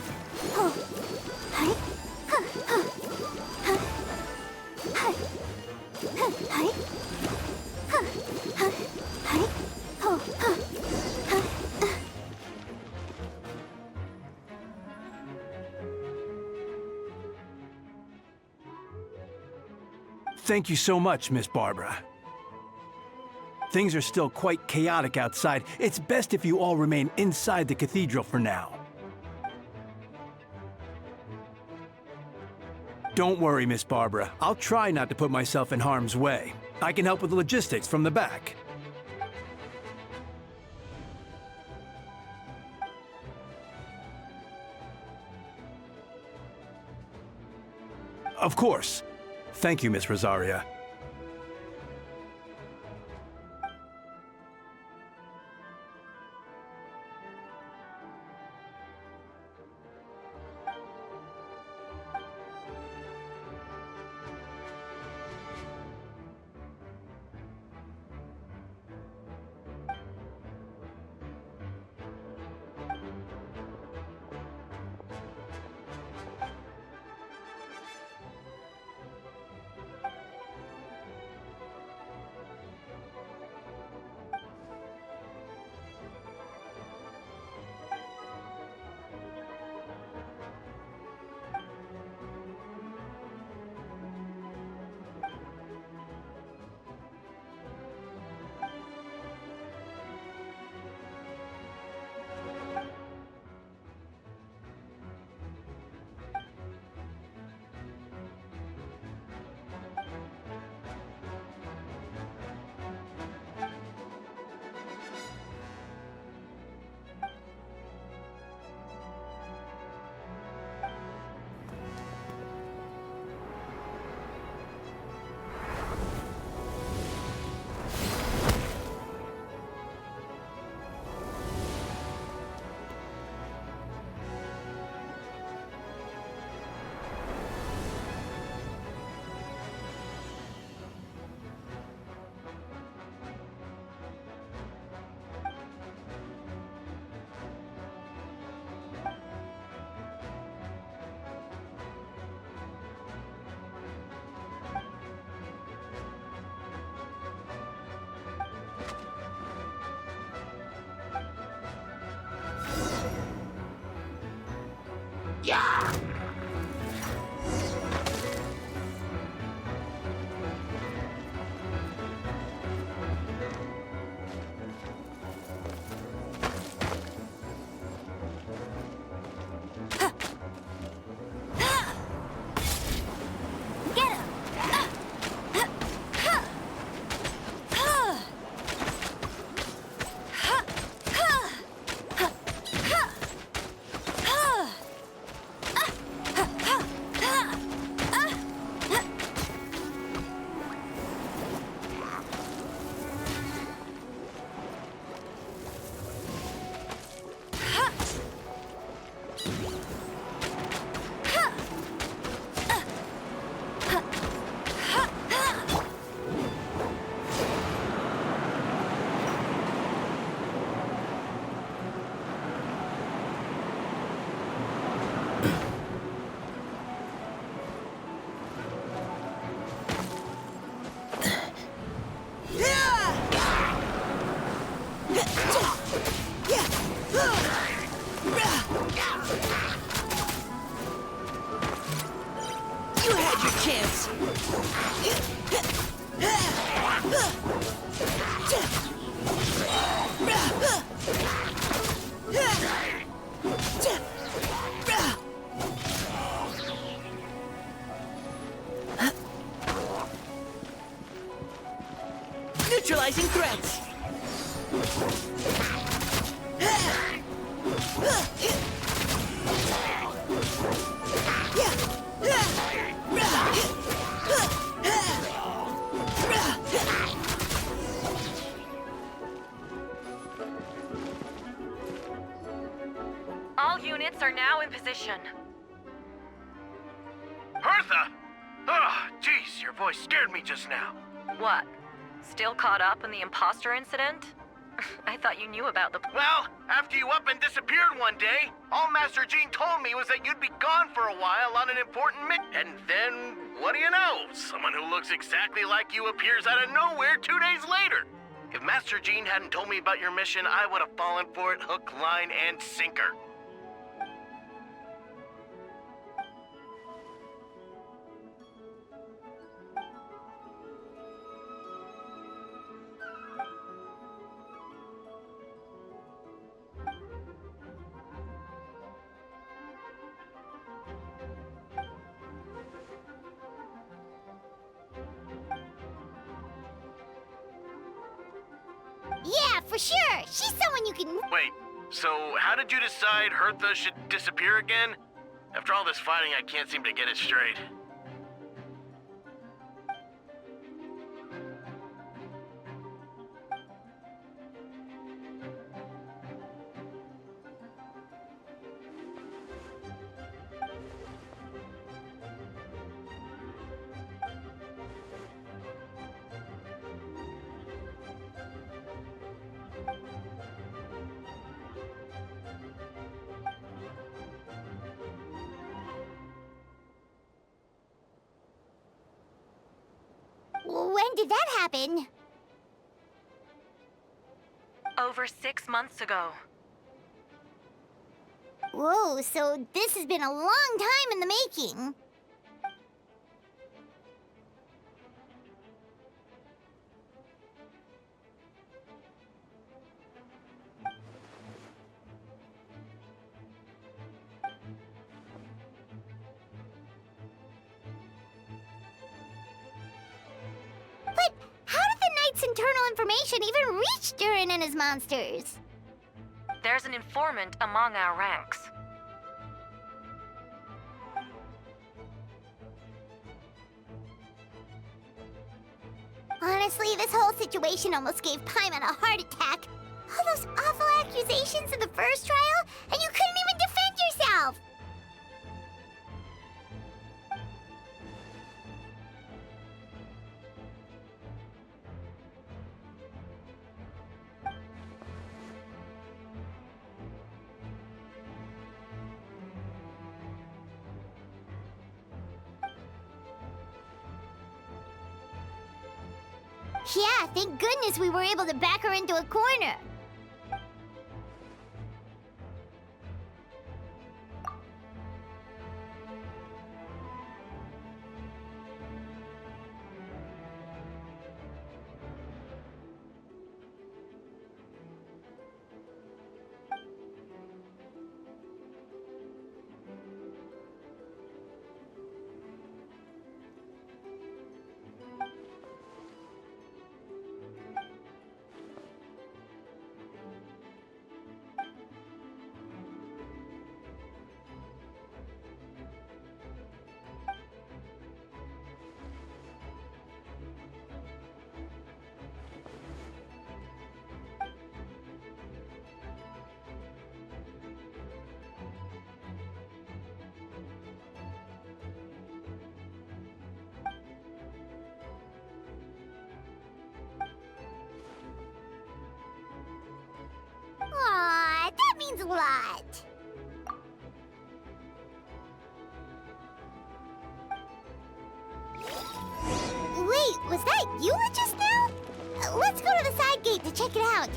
Thank you so much, Miss Barbara. Things are still quite chaotic outside. It's best if you all remain inside the cathedral for now. Don't worry, Miss Barbara. I'll try not to put myself in harm's way. I can help with the logistics from the back. Of course. Thank you, Miss Rosaria. Neutralizing threats! All units are now in position. Hertha! Oh, jeez, your voice scared me just now. What? Still caught up in the imposter incident? I thought you knew about the... Well, after you up and disappeared one day, all Master Jean told me was that you'd be gone for a while on an important mission. And then, what do you know? Someone who looks exactly like you appears out of nowhere 2 days later. If Master Jean hadn't told me about your mission, I would have fallen for it hook, line, and sinker. Yeah, for sure. She's someone you can... Wait, so how did you decide Hertha should disappear again? After all this fighting, I can't seem to get it straight. When did that happen? Over 6 months ago. Whoa, so this has been a long time in the making. But how did the Knight's internal information even reach Durin and his monsters? There's an informant among our ranks. Honestly, this whole situation almost gave Paimon a heart attack. All those awful accusations in the first trial, and you couldn't even defend yourself! Yeah, thank goodness we were able to back her into a corner. You were just now? Let's go to the side gate to check it out.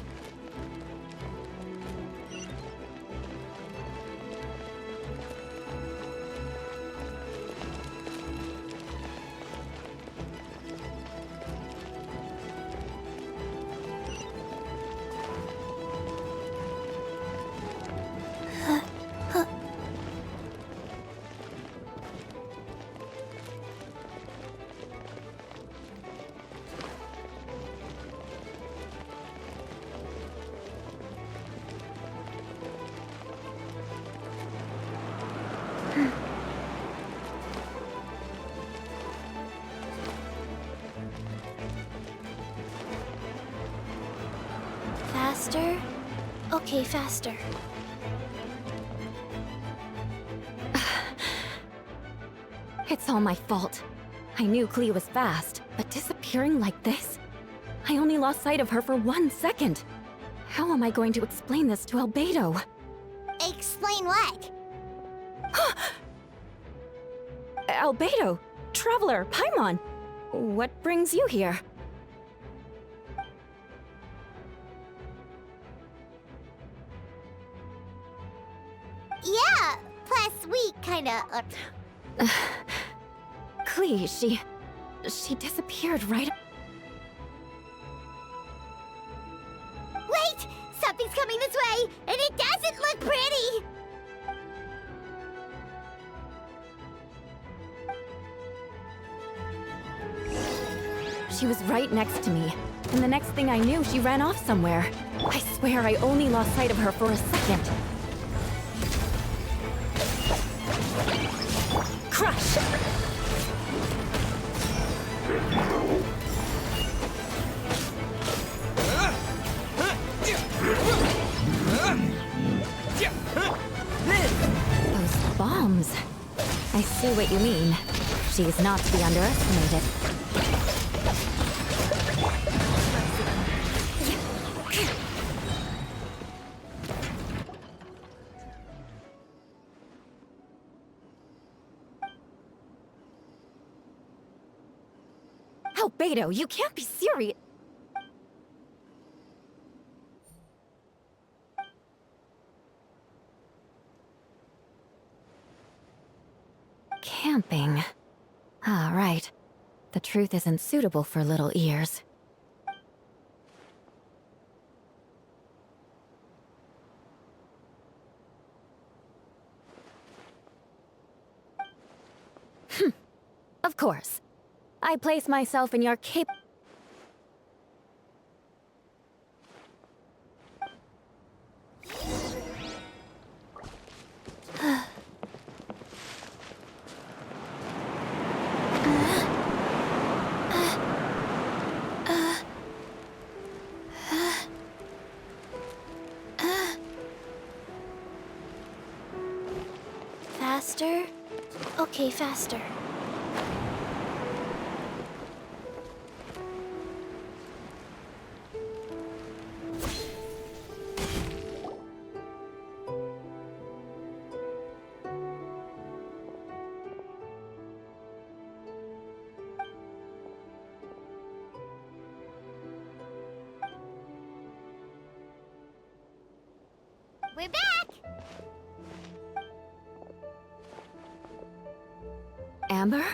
Faster? Okay, faster. It's all my fault. I knew Clea was fast, but disappearing like this? I only lost sight of her for 1 second. How am I going to explain this to Albedo? Explain what? Albedo! Traveler! Paimon! What brings you here? Yeah, plus we kinda... Clea, she disappeared right... Wait! Something's coming this way, and it doesn't look pretty! She was right next to me, and the next thing I knew, she ran off somewhere. I swear I only lost sight of her for a second. Crush! Those bombs. I see what you mean. She's not to be underestimated. Albedo, you can't be serious. Camping. Ah, right. The truth isn't suitable for little ears. Of course. I place myself in your Faster? Okay, faster. We're back! Amber?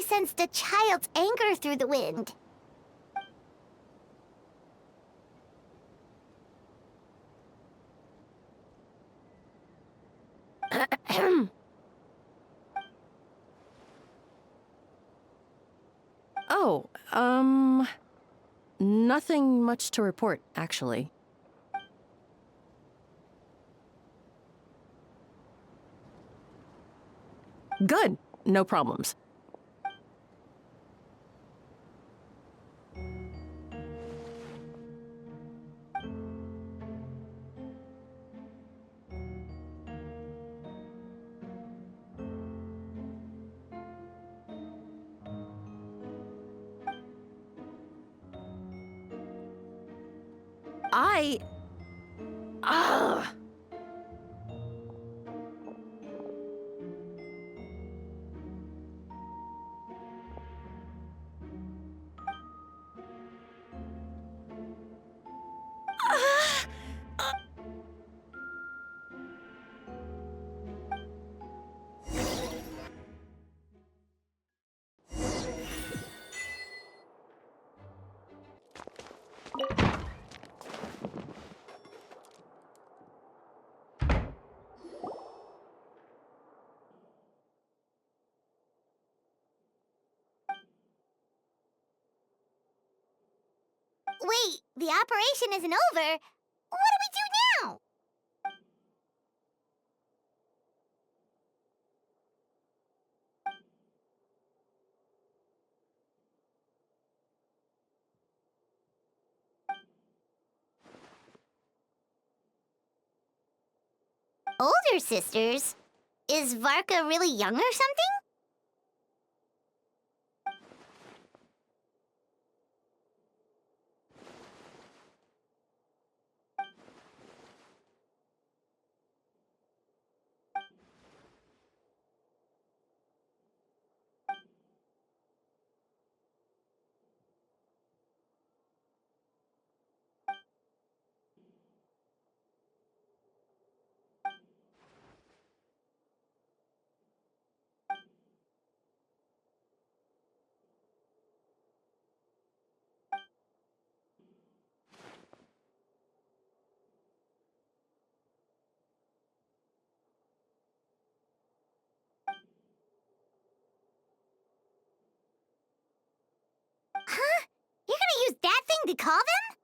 sensed a child's anger through the wind. Oh, nothing much to report, actually. Good. No problems. Ugh. Wait, the operation isn't over. What do we do now? Older sisters? Is Varka really young or something? Huh? You're gonna use that thing to call them?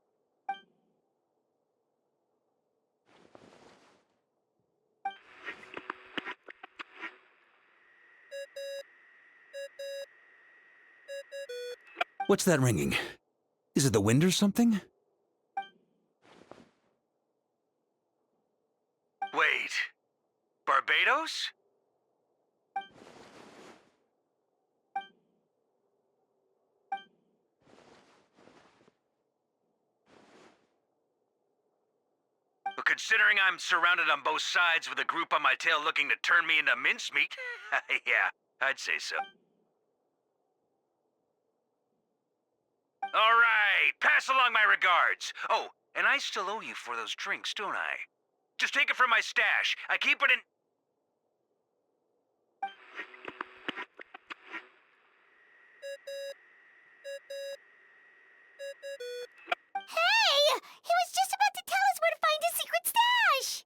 What's that ringing? Is it the wind or something? Wait. Barbados? But considering I'm surrounded on both sides with a group on my tail looking to turn me into mincemeat, yeah, I'd say so. All right, pass along my regards. Oh, and I still owe you for those drinks, don't I? Just take it from my stash. I keep it in... Hey! He was just about to tell us where to find his secret stash!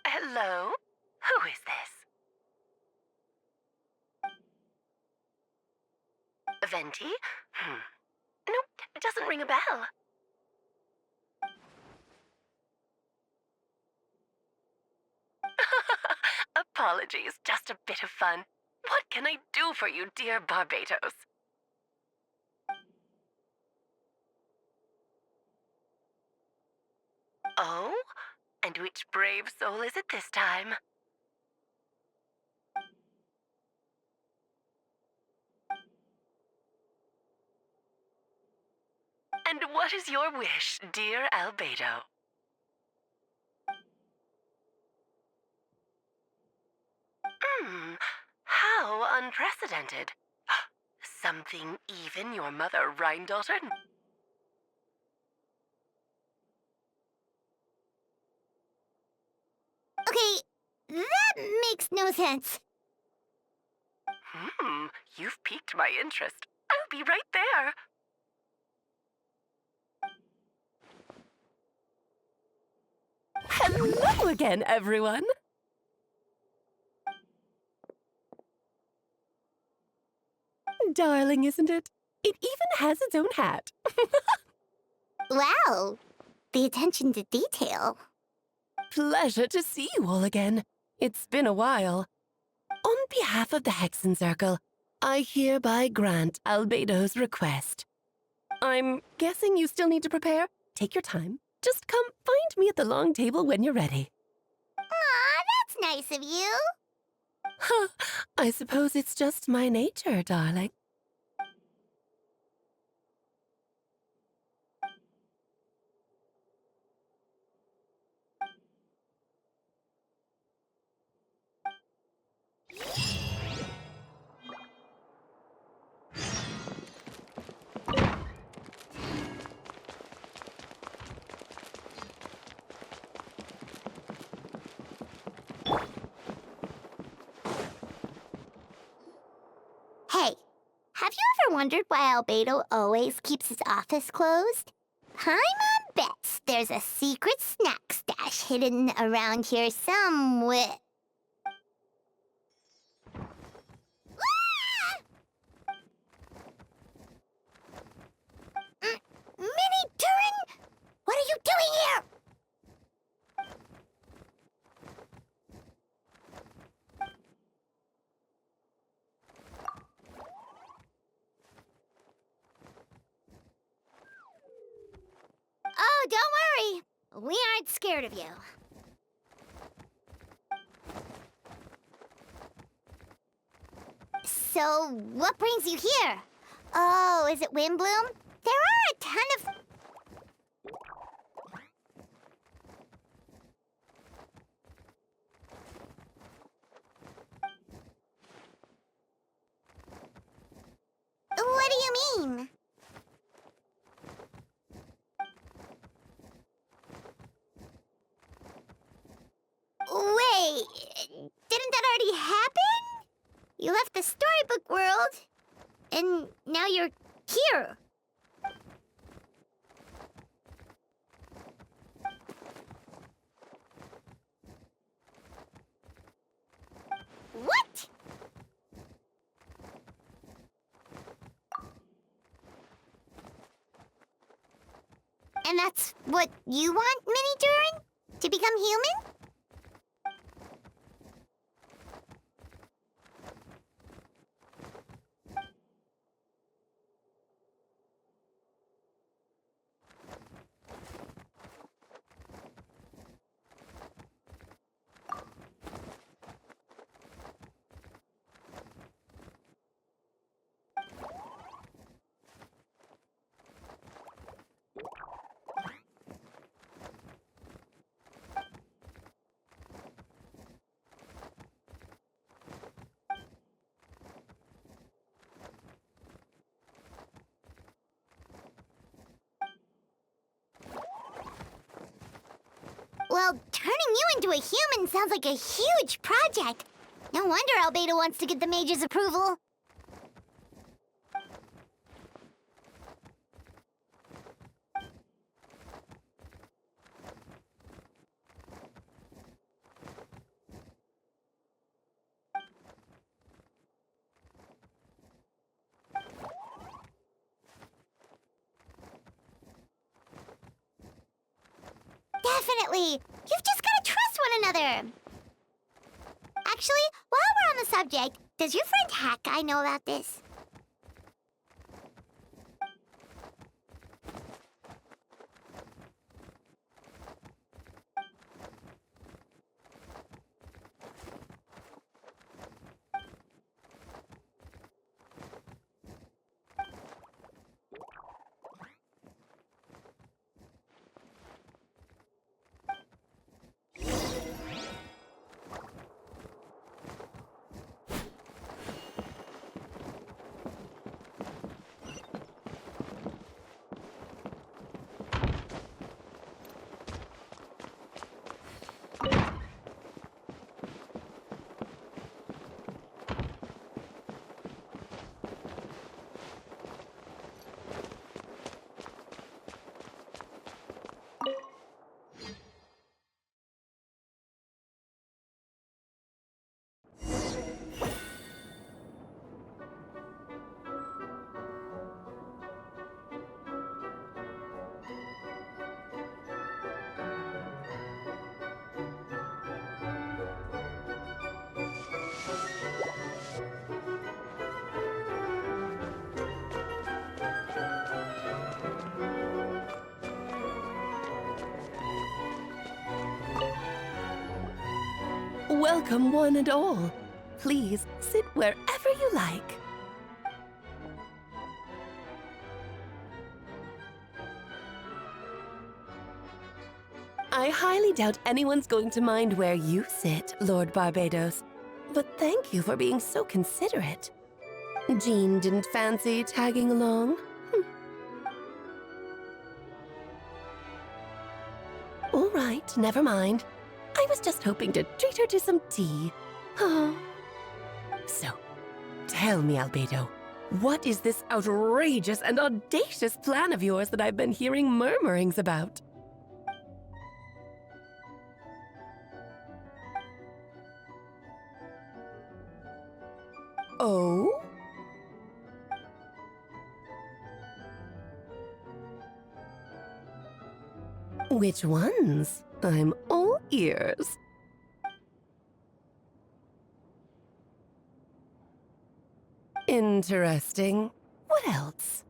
Hello? Who is this? Venti? Nope, it doesn't ring a bell. Apologies, just a bit of fun. What can I do for you, dear Barbados? Oh? And which brave soul is it this time? And what is your wish, dear Albedo? How unprecedented. Something even your mother Rhine daughter... makes no sense. You've piqued my interest. I'll be right there. Hello again, everyone. Darling, isn't it? It even has its own hat. Wow, the attention to detail. Pleasure to see you all again. It's been a while. On behalf of the Hexen Circle, I hereby grant Albedo's request. I'm guessing you still need to prepare? Take your time. Just come find me at the long table when you're ready. Aw, that's nice of you. Huh, I suppose it's just my nature, darling. Hey, have you ever wondered why Albedo always keeps his office closed? Paimon bets there's a secret snack stash hidden around here somewhere. Minnie Turin? What are you doing here? Oh, don't worry. We aren't scared of you. So, what brings you here? Oh, is it Windbloom? There are a ton of... What do you mean? Wait, didn't that already happen? You left the storybook world, and now you're here. What? And that's what you want, Minnie Durin? To become human? Well, turning you into a human sounds like a huge project. No wonder Albedo wants to get the mage's approval. Definitely! You've just gotta trust one another! Actually, while we're on the subject, does your friend Hawkeye know about this? Welcome, one and all. Please sit wherever you like. I highly doubt anyone's going to mind where you sit, Lord Barbados. But thank you for being so considerate. Jean didn't fancy tagging along? All right, never mind. I was just hoping to treat her to some tea. Oh. So, tell me, Albedo, what is this outrageous and audacious plan of yours that I've been hearing murmurings about? Oh? Which ones? I'm all ears. Interesting. What else?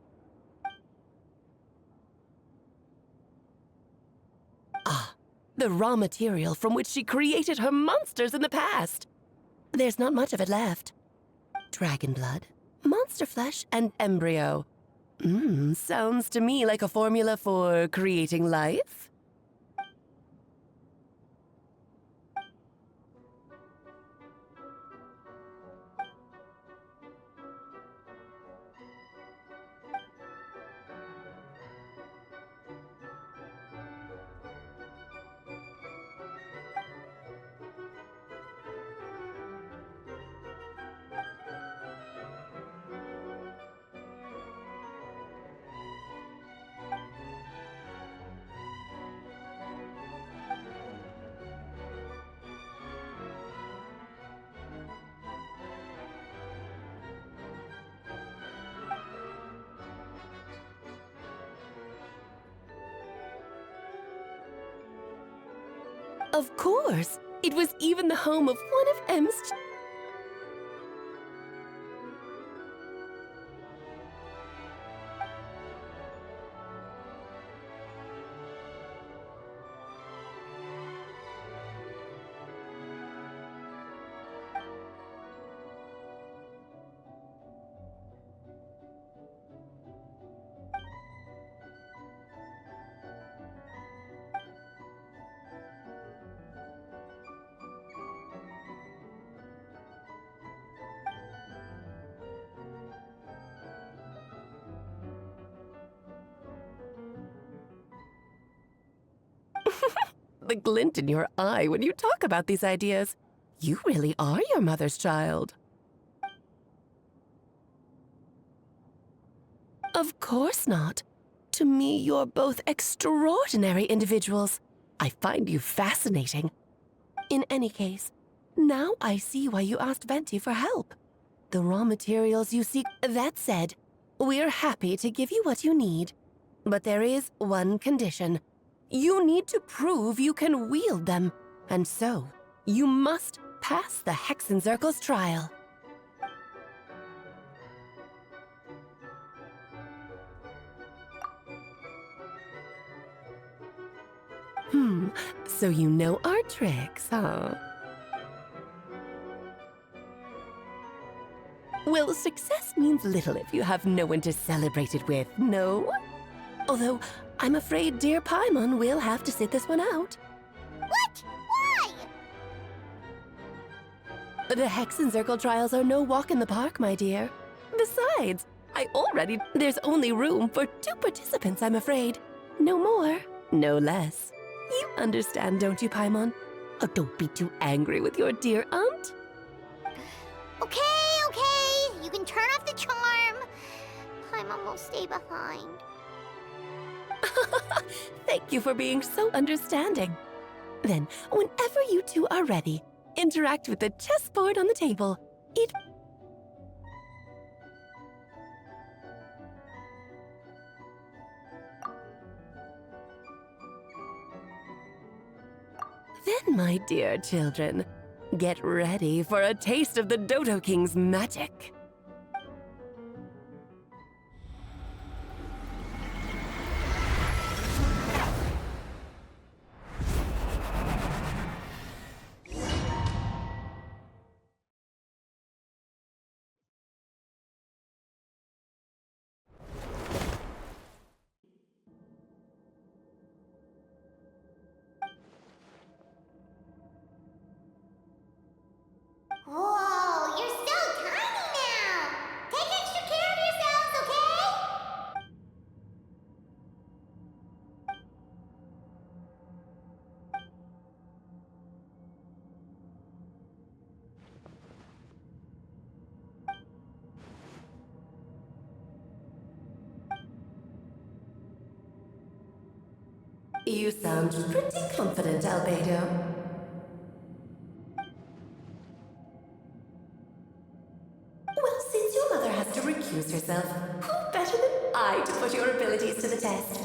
Ah, the raw material from which she created her monsters in the past. There's not much of it left. Dragon blood, monster flesh, and embryo. Sounds to me like a formula for creating life. Of course! It was even the home of one of M's... The glint in your eye when you talk about these ideas. You really are your mother's child. Of course not. To me, you're both extraordinary individuals. I find you fascinating. In any case, now I see why you asked Venti for help. The raw materials you seek... That said, we're happy to give you what you need. But there is one condition. You need to prove you can wield them. And so, you must pass the Hexenzirkel's trial. So you know our tricks, huh? Well, success means little if you have no one to celebrate it with, no? Although, I'm afraid dear Paimon will have to sit this one out. What? Why? The Hexenzirkel trials are no walk in the park, my dear. Besides, there's only room for 2 participants, I'm afraid. No more, no less. You understand, don't you, Paimon? Oh, don't be too angry with your dear aunt. Okay. You can turn off the charm. Paimon will stay behind. Thank you for being so understanding. Then, whenever you two are ready, interact with the chessboard on the table. Then, my dear children, get ready for a taste of the Dodo King's magic. You sound pretty confident, Albedo. Well, since your mother has to recuse herself, who better than I to put your abilities to the test?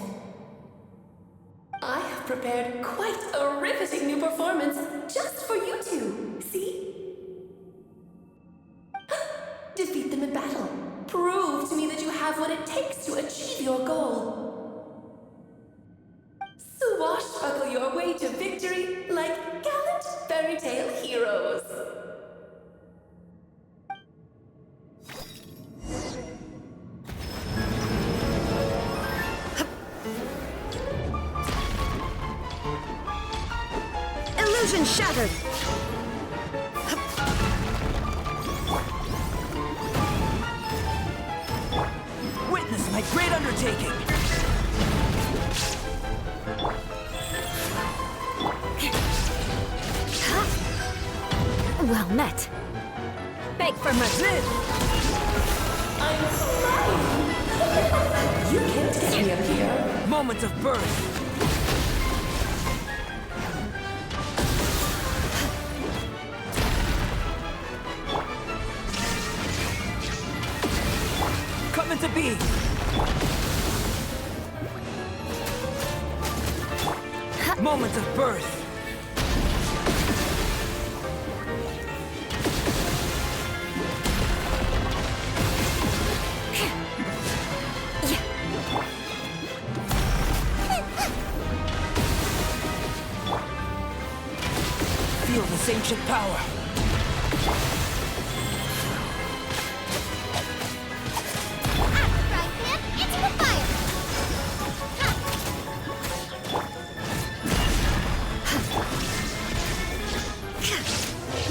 I have prepared quite a riveting new performance just for you two. See? Defeat them in battle. Prove to me that you have what it takes to achieve your goal. Swashbuckle your way to victory like gallant fairy tale heroes. Illusion shattered! Witness my great undertaking! Well met. Beg for mercy. I'm flying! You can't get me up here. Moment of birth. Coming to be. Moment of birth. Feel this ancient power. Into the fire!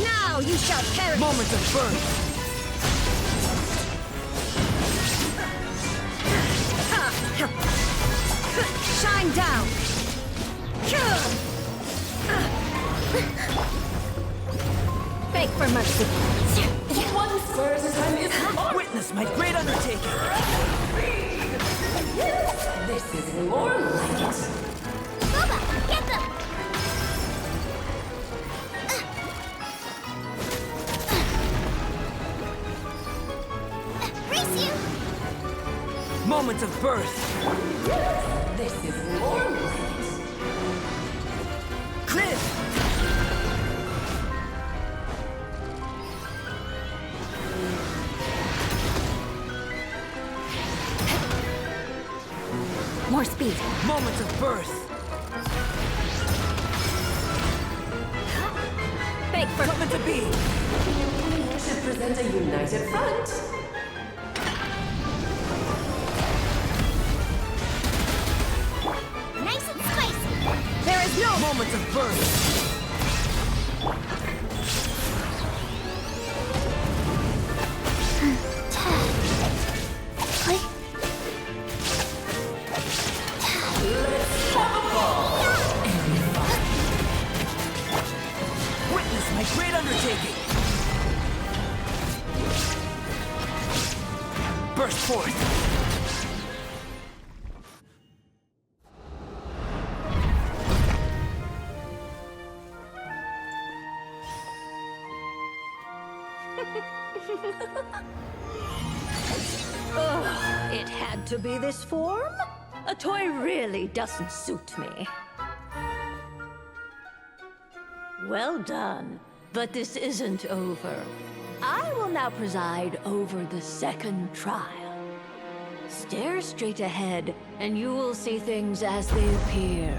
Now you shall perish! Moment of birth. Shine down! Beg for mercy. One square at a time is hard. Witness my great undertaking. This is more like it. Boba, get them! Race you! Moment of birth. This is more like it. Cliff. More speed. Moment of birth. Beg for Coming to be. We should present a united front. Nice and spicy! There is no Moment of birth. Witness my great undertaking. Burst forth. It had to be this form? A toy really doesn't suit me. Well done, but this isn't over. I will now preside over the second trial. Stare straight ahead, and you will see things as they appear.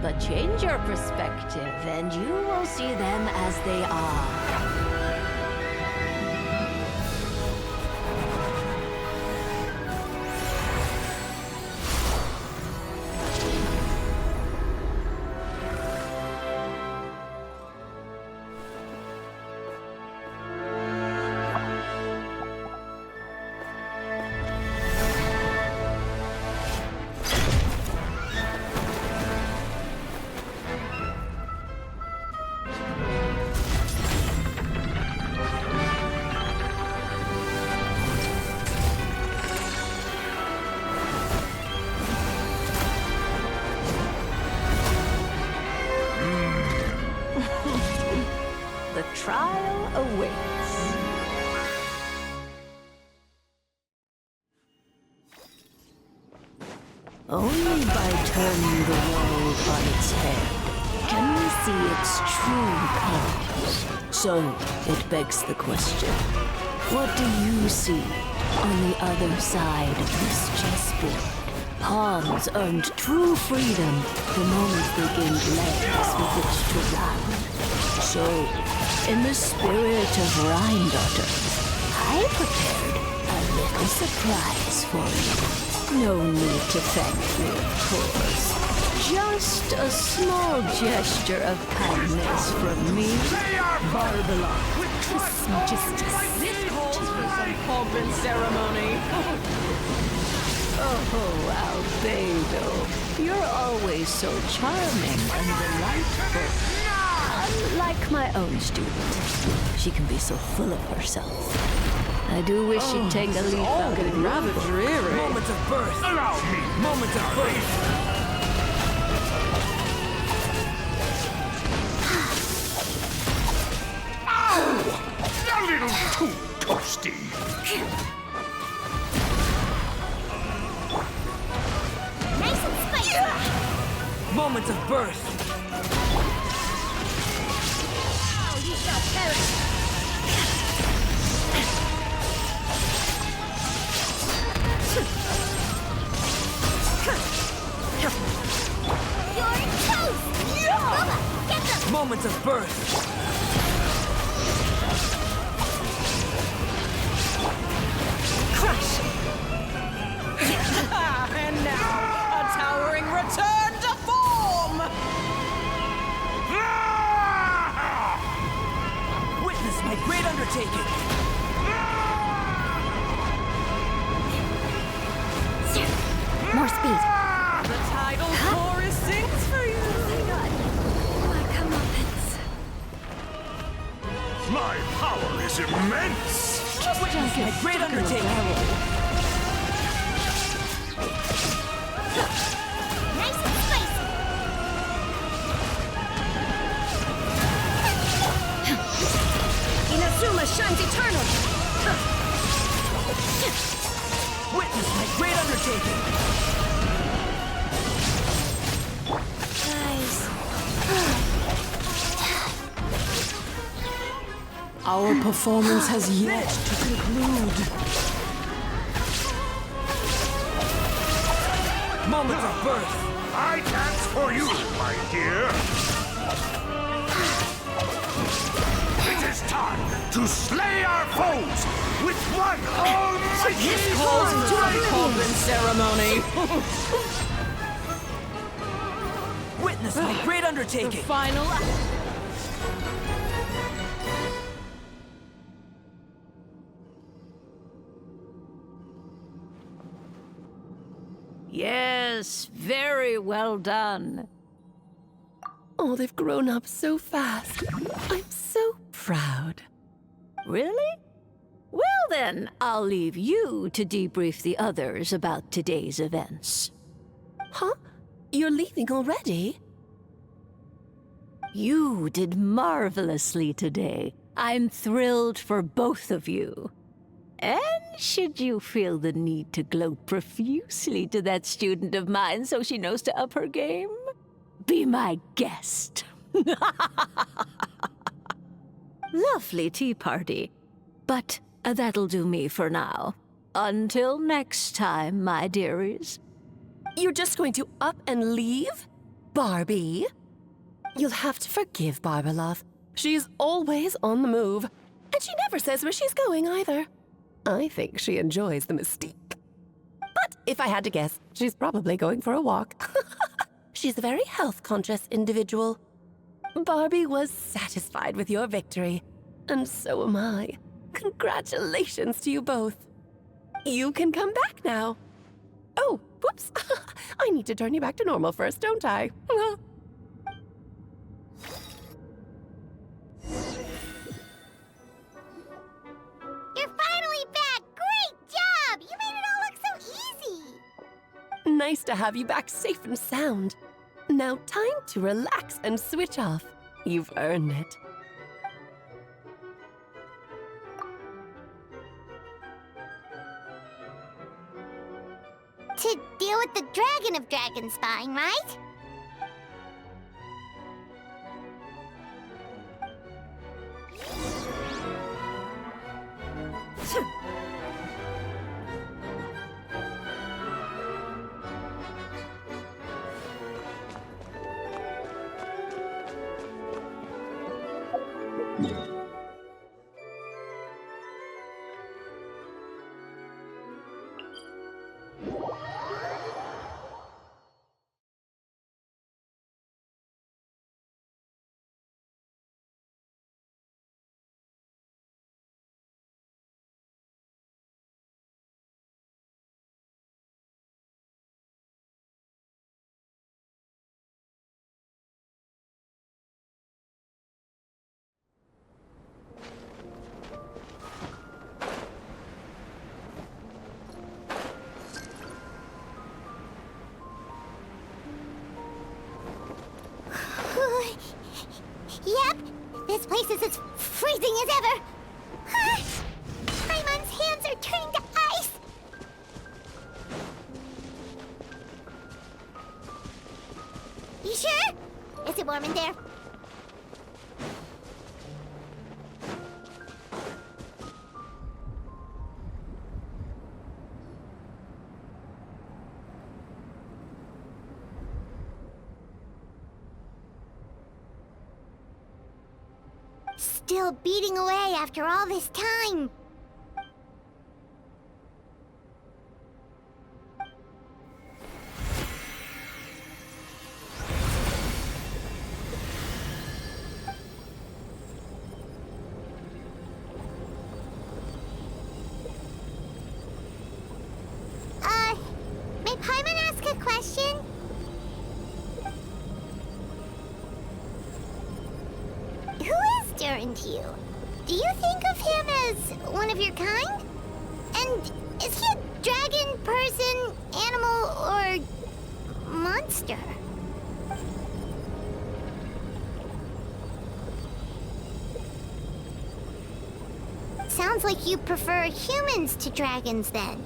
But change your perspective, and you will see them as they are. trial awaits. Only by turning the world on its head can we see its true colors. So, it begs the question, what do you see on the other side of this chessboard? Pawns earned true freedom the moment they gained legs with which to run. So, in the spirit of Rheindotter, I prepared a little surprise for you. No need to thank me, of course. Just a small gesture of kindness from me, Barbara. This calls for some pomp and ceremony. Oh, Albedo, you're always so charming and delightful. Unlike my own student, she can be so full of herself. I do wish she'd take a leaf out of your rather book. dreary. Moment of birth! Allow me! Moment of birth! Ow! A little too toasty. Nice and spicy. Moment of birth! Oh, you shall perish. You're toast! Bubba, get them! Moment of birth! Crush! And now, a towering return to form! Witness my great undertaking! More speed. The tidal chorus sings for you! My comeuppance. My power is immense! Witness my great undertaking! Nice and spicy. Inazuma shines eternal. Witness my great undertaking! Nice. Our performance has yet to conclude. Moment of birth! I dance for you, my dear! It is time to slay our foes with one almighty This calls for a pomp and ceremony. Witness my great undertaking! The final act. Yes, very well done. Oh, they've grown up so fast. I'm so proud. Really? Well then, I'll leave you to debrief the others about today's events. Huh? You're leaving already? You did marvelously today. I'm thrilled for both of you. And should you feel the need to gloat profusely to that student of mine so she knows to up her game, be my guest. Lovely tea party. But that'll do me for now. Until next time, my dearies. You're just going to up and leave? Barbie? You'll have to forgive Barbalov. She's always on the move. And she never says where she's going either. I think she enjoys the mystique. But if I had to guess, she's probably going for a walk. She's a very health-conscious individual. Barbie was satisfied with your victory. And so am I. Congratulations to you both. You can come back now. Oh, whoops. I need to turn you back to normal first, don't I? You're finally back! Great job! You made it all look so easy! Nice to have you back safe and sound. Now time to relax and switch off. You've earned it. the Dragon of Dragonspine, right? Yep, this place is as freezing as ever. Paimon's hands are turning to ice. You sure? Is it warm in there? Still beating away after all this time. May Paimon ask a question? Who is Durin to you? Do you think of him as one of your kind? And is he a dragon, person, animal, or monster? Sounds like you prefer humans to dragons, then.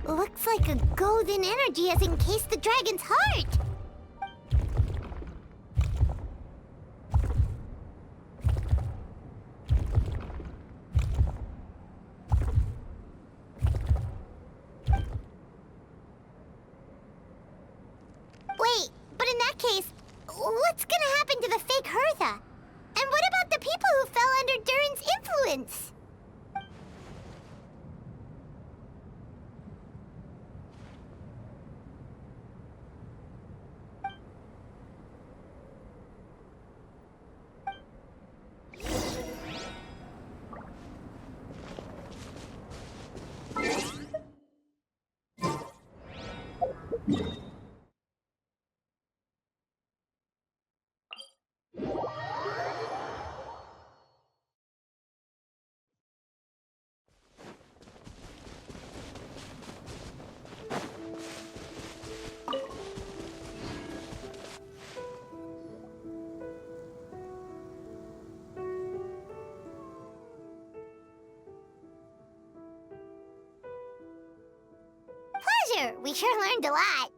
Looks like a golden energy has encased the dragon's heart. Wait, but in that case, what's gonna happen to the fake Hertha? And what about the people who fell under Durin's influence? pleasure. We sure learned a lot.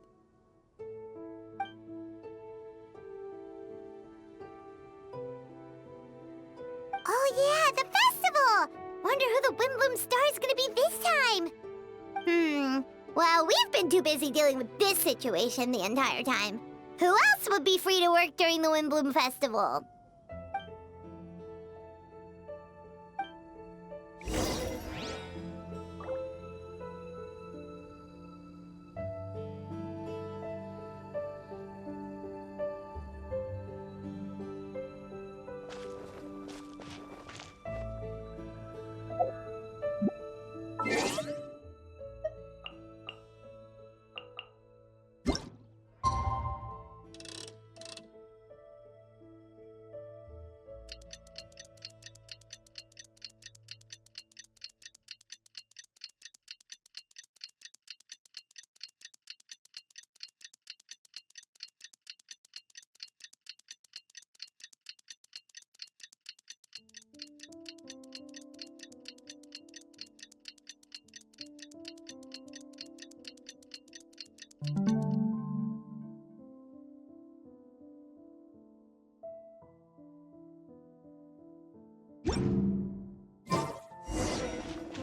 Oh yeah, the festival! Wonder who the Windbloom Star is gonna be this time. Well, we've been too busy dealing with this situation the entire time. Who else would be free to work during the Windbloom Festival?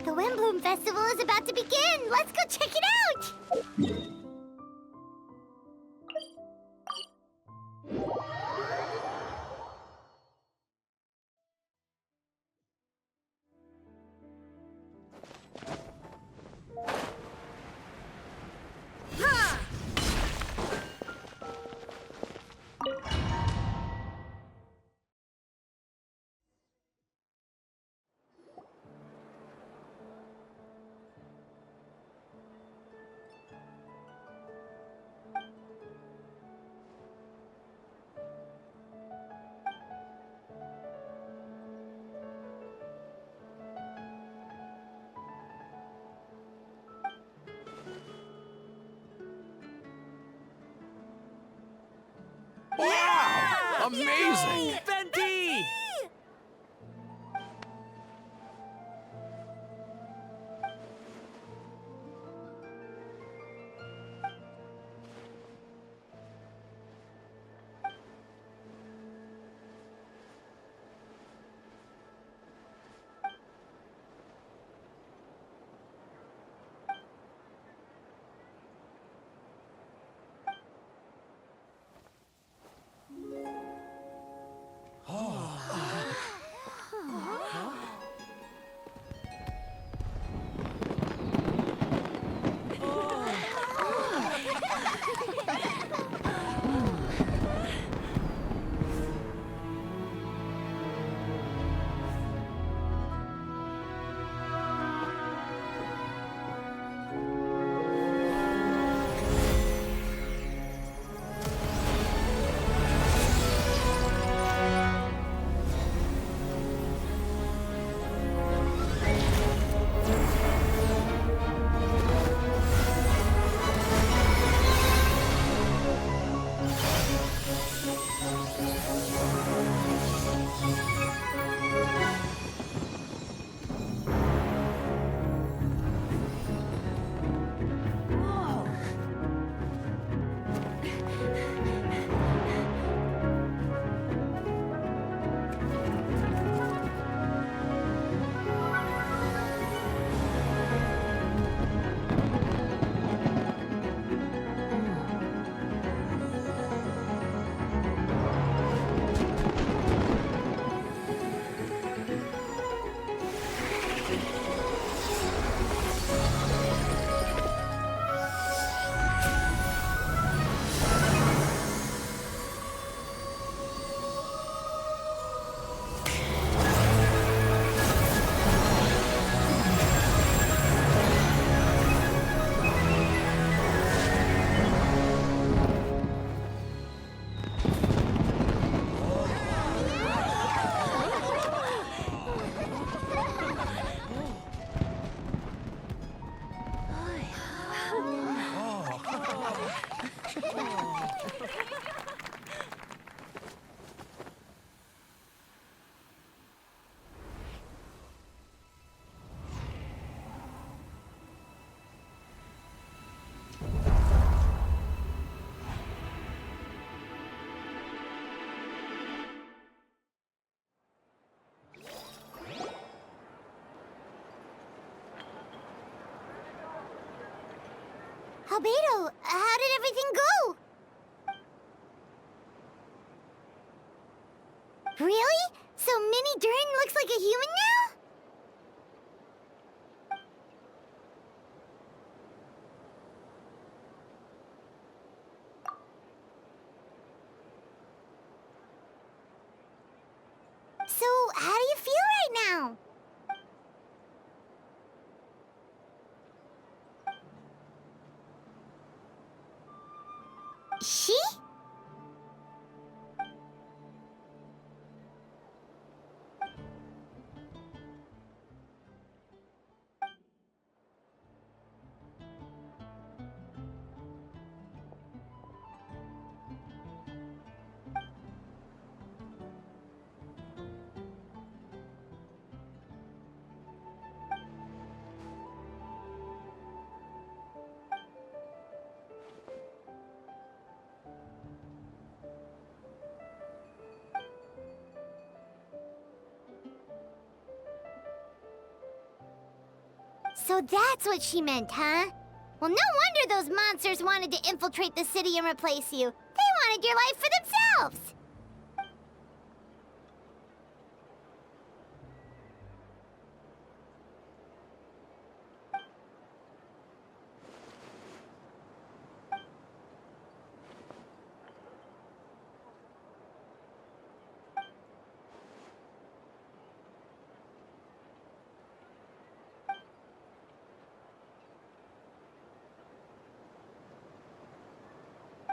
The Windbloom Festival is about to begin! Let's go check it out! Wow! Amazing! Venti! Albedo, how did everything go? Really? So Mini Durin looks like a human now? So, how do you feel right now? She? So that's what she meant, huh? Well, no wonder those monsters wanted to infiltrate the city and replace you. They wanted your life for themselves!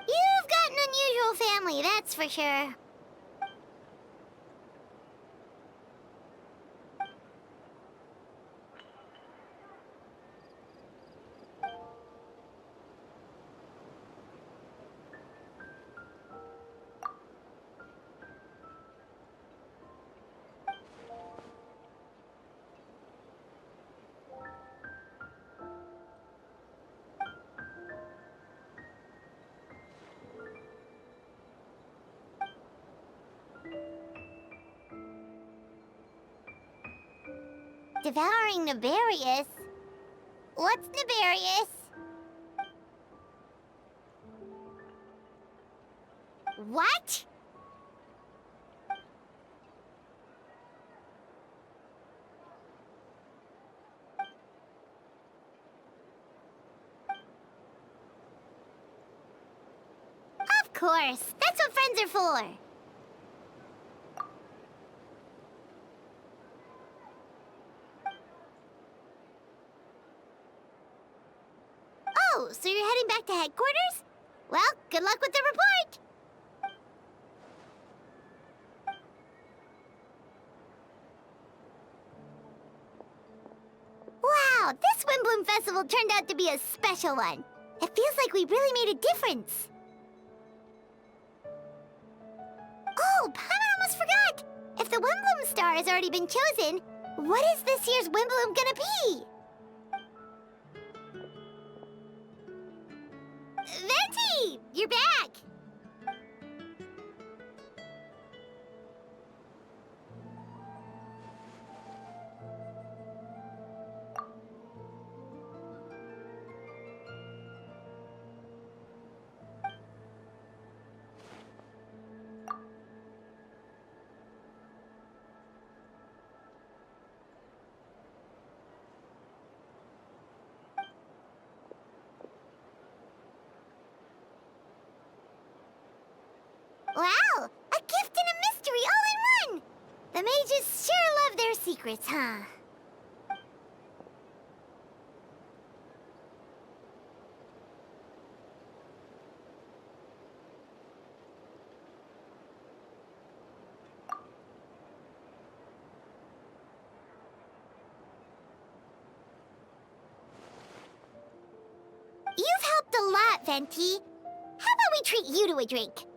You've got an unusual family, that's for sure. Devouring nefarious? What's nefarious? What? Of course, that's what friends are for. Oh, so you're heading back to headquarters? Well, good luck with the report! Wow, this Windbloom Festival turned out to be a special one. It feels like we really made a difference. Oh, Paimon almost forgot! If the Windbloom Star has already been chosen, what is this year's Windbloom gonna be? Venti! You're back! Wow! A gift and a mystery all in one! The mages sure love their secrets, huh? You've helped a lot, Venti. How about we treat you to a drink?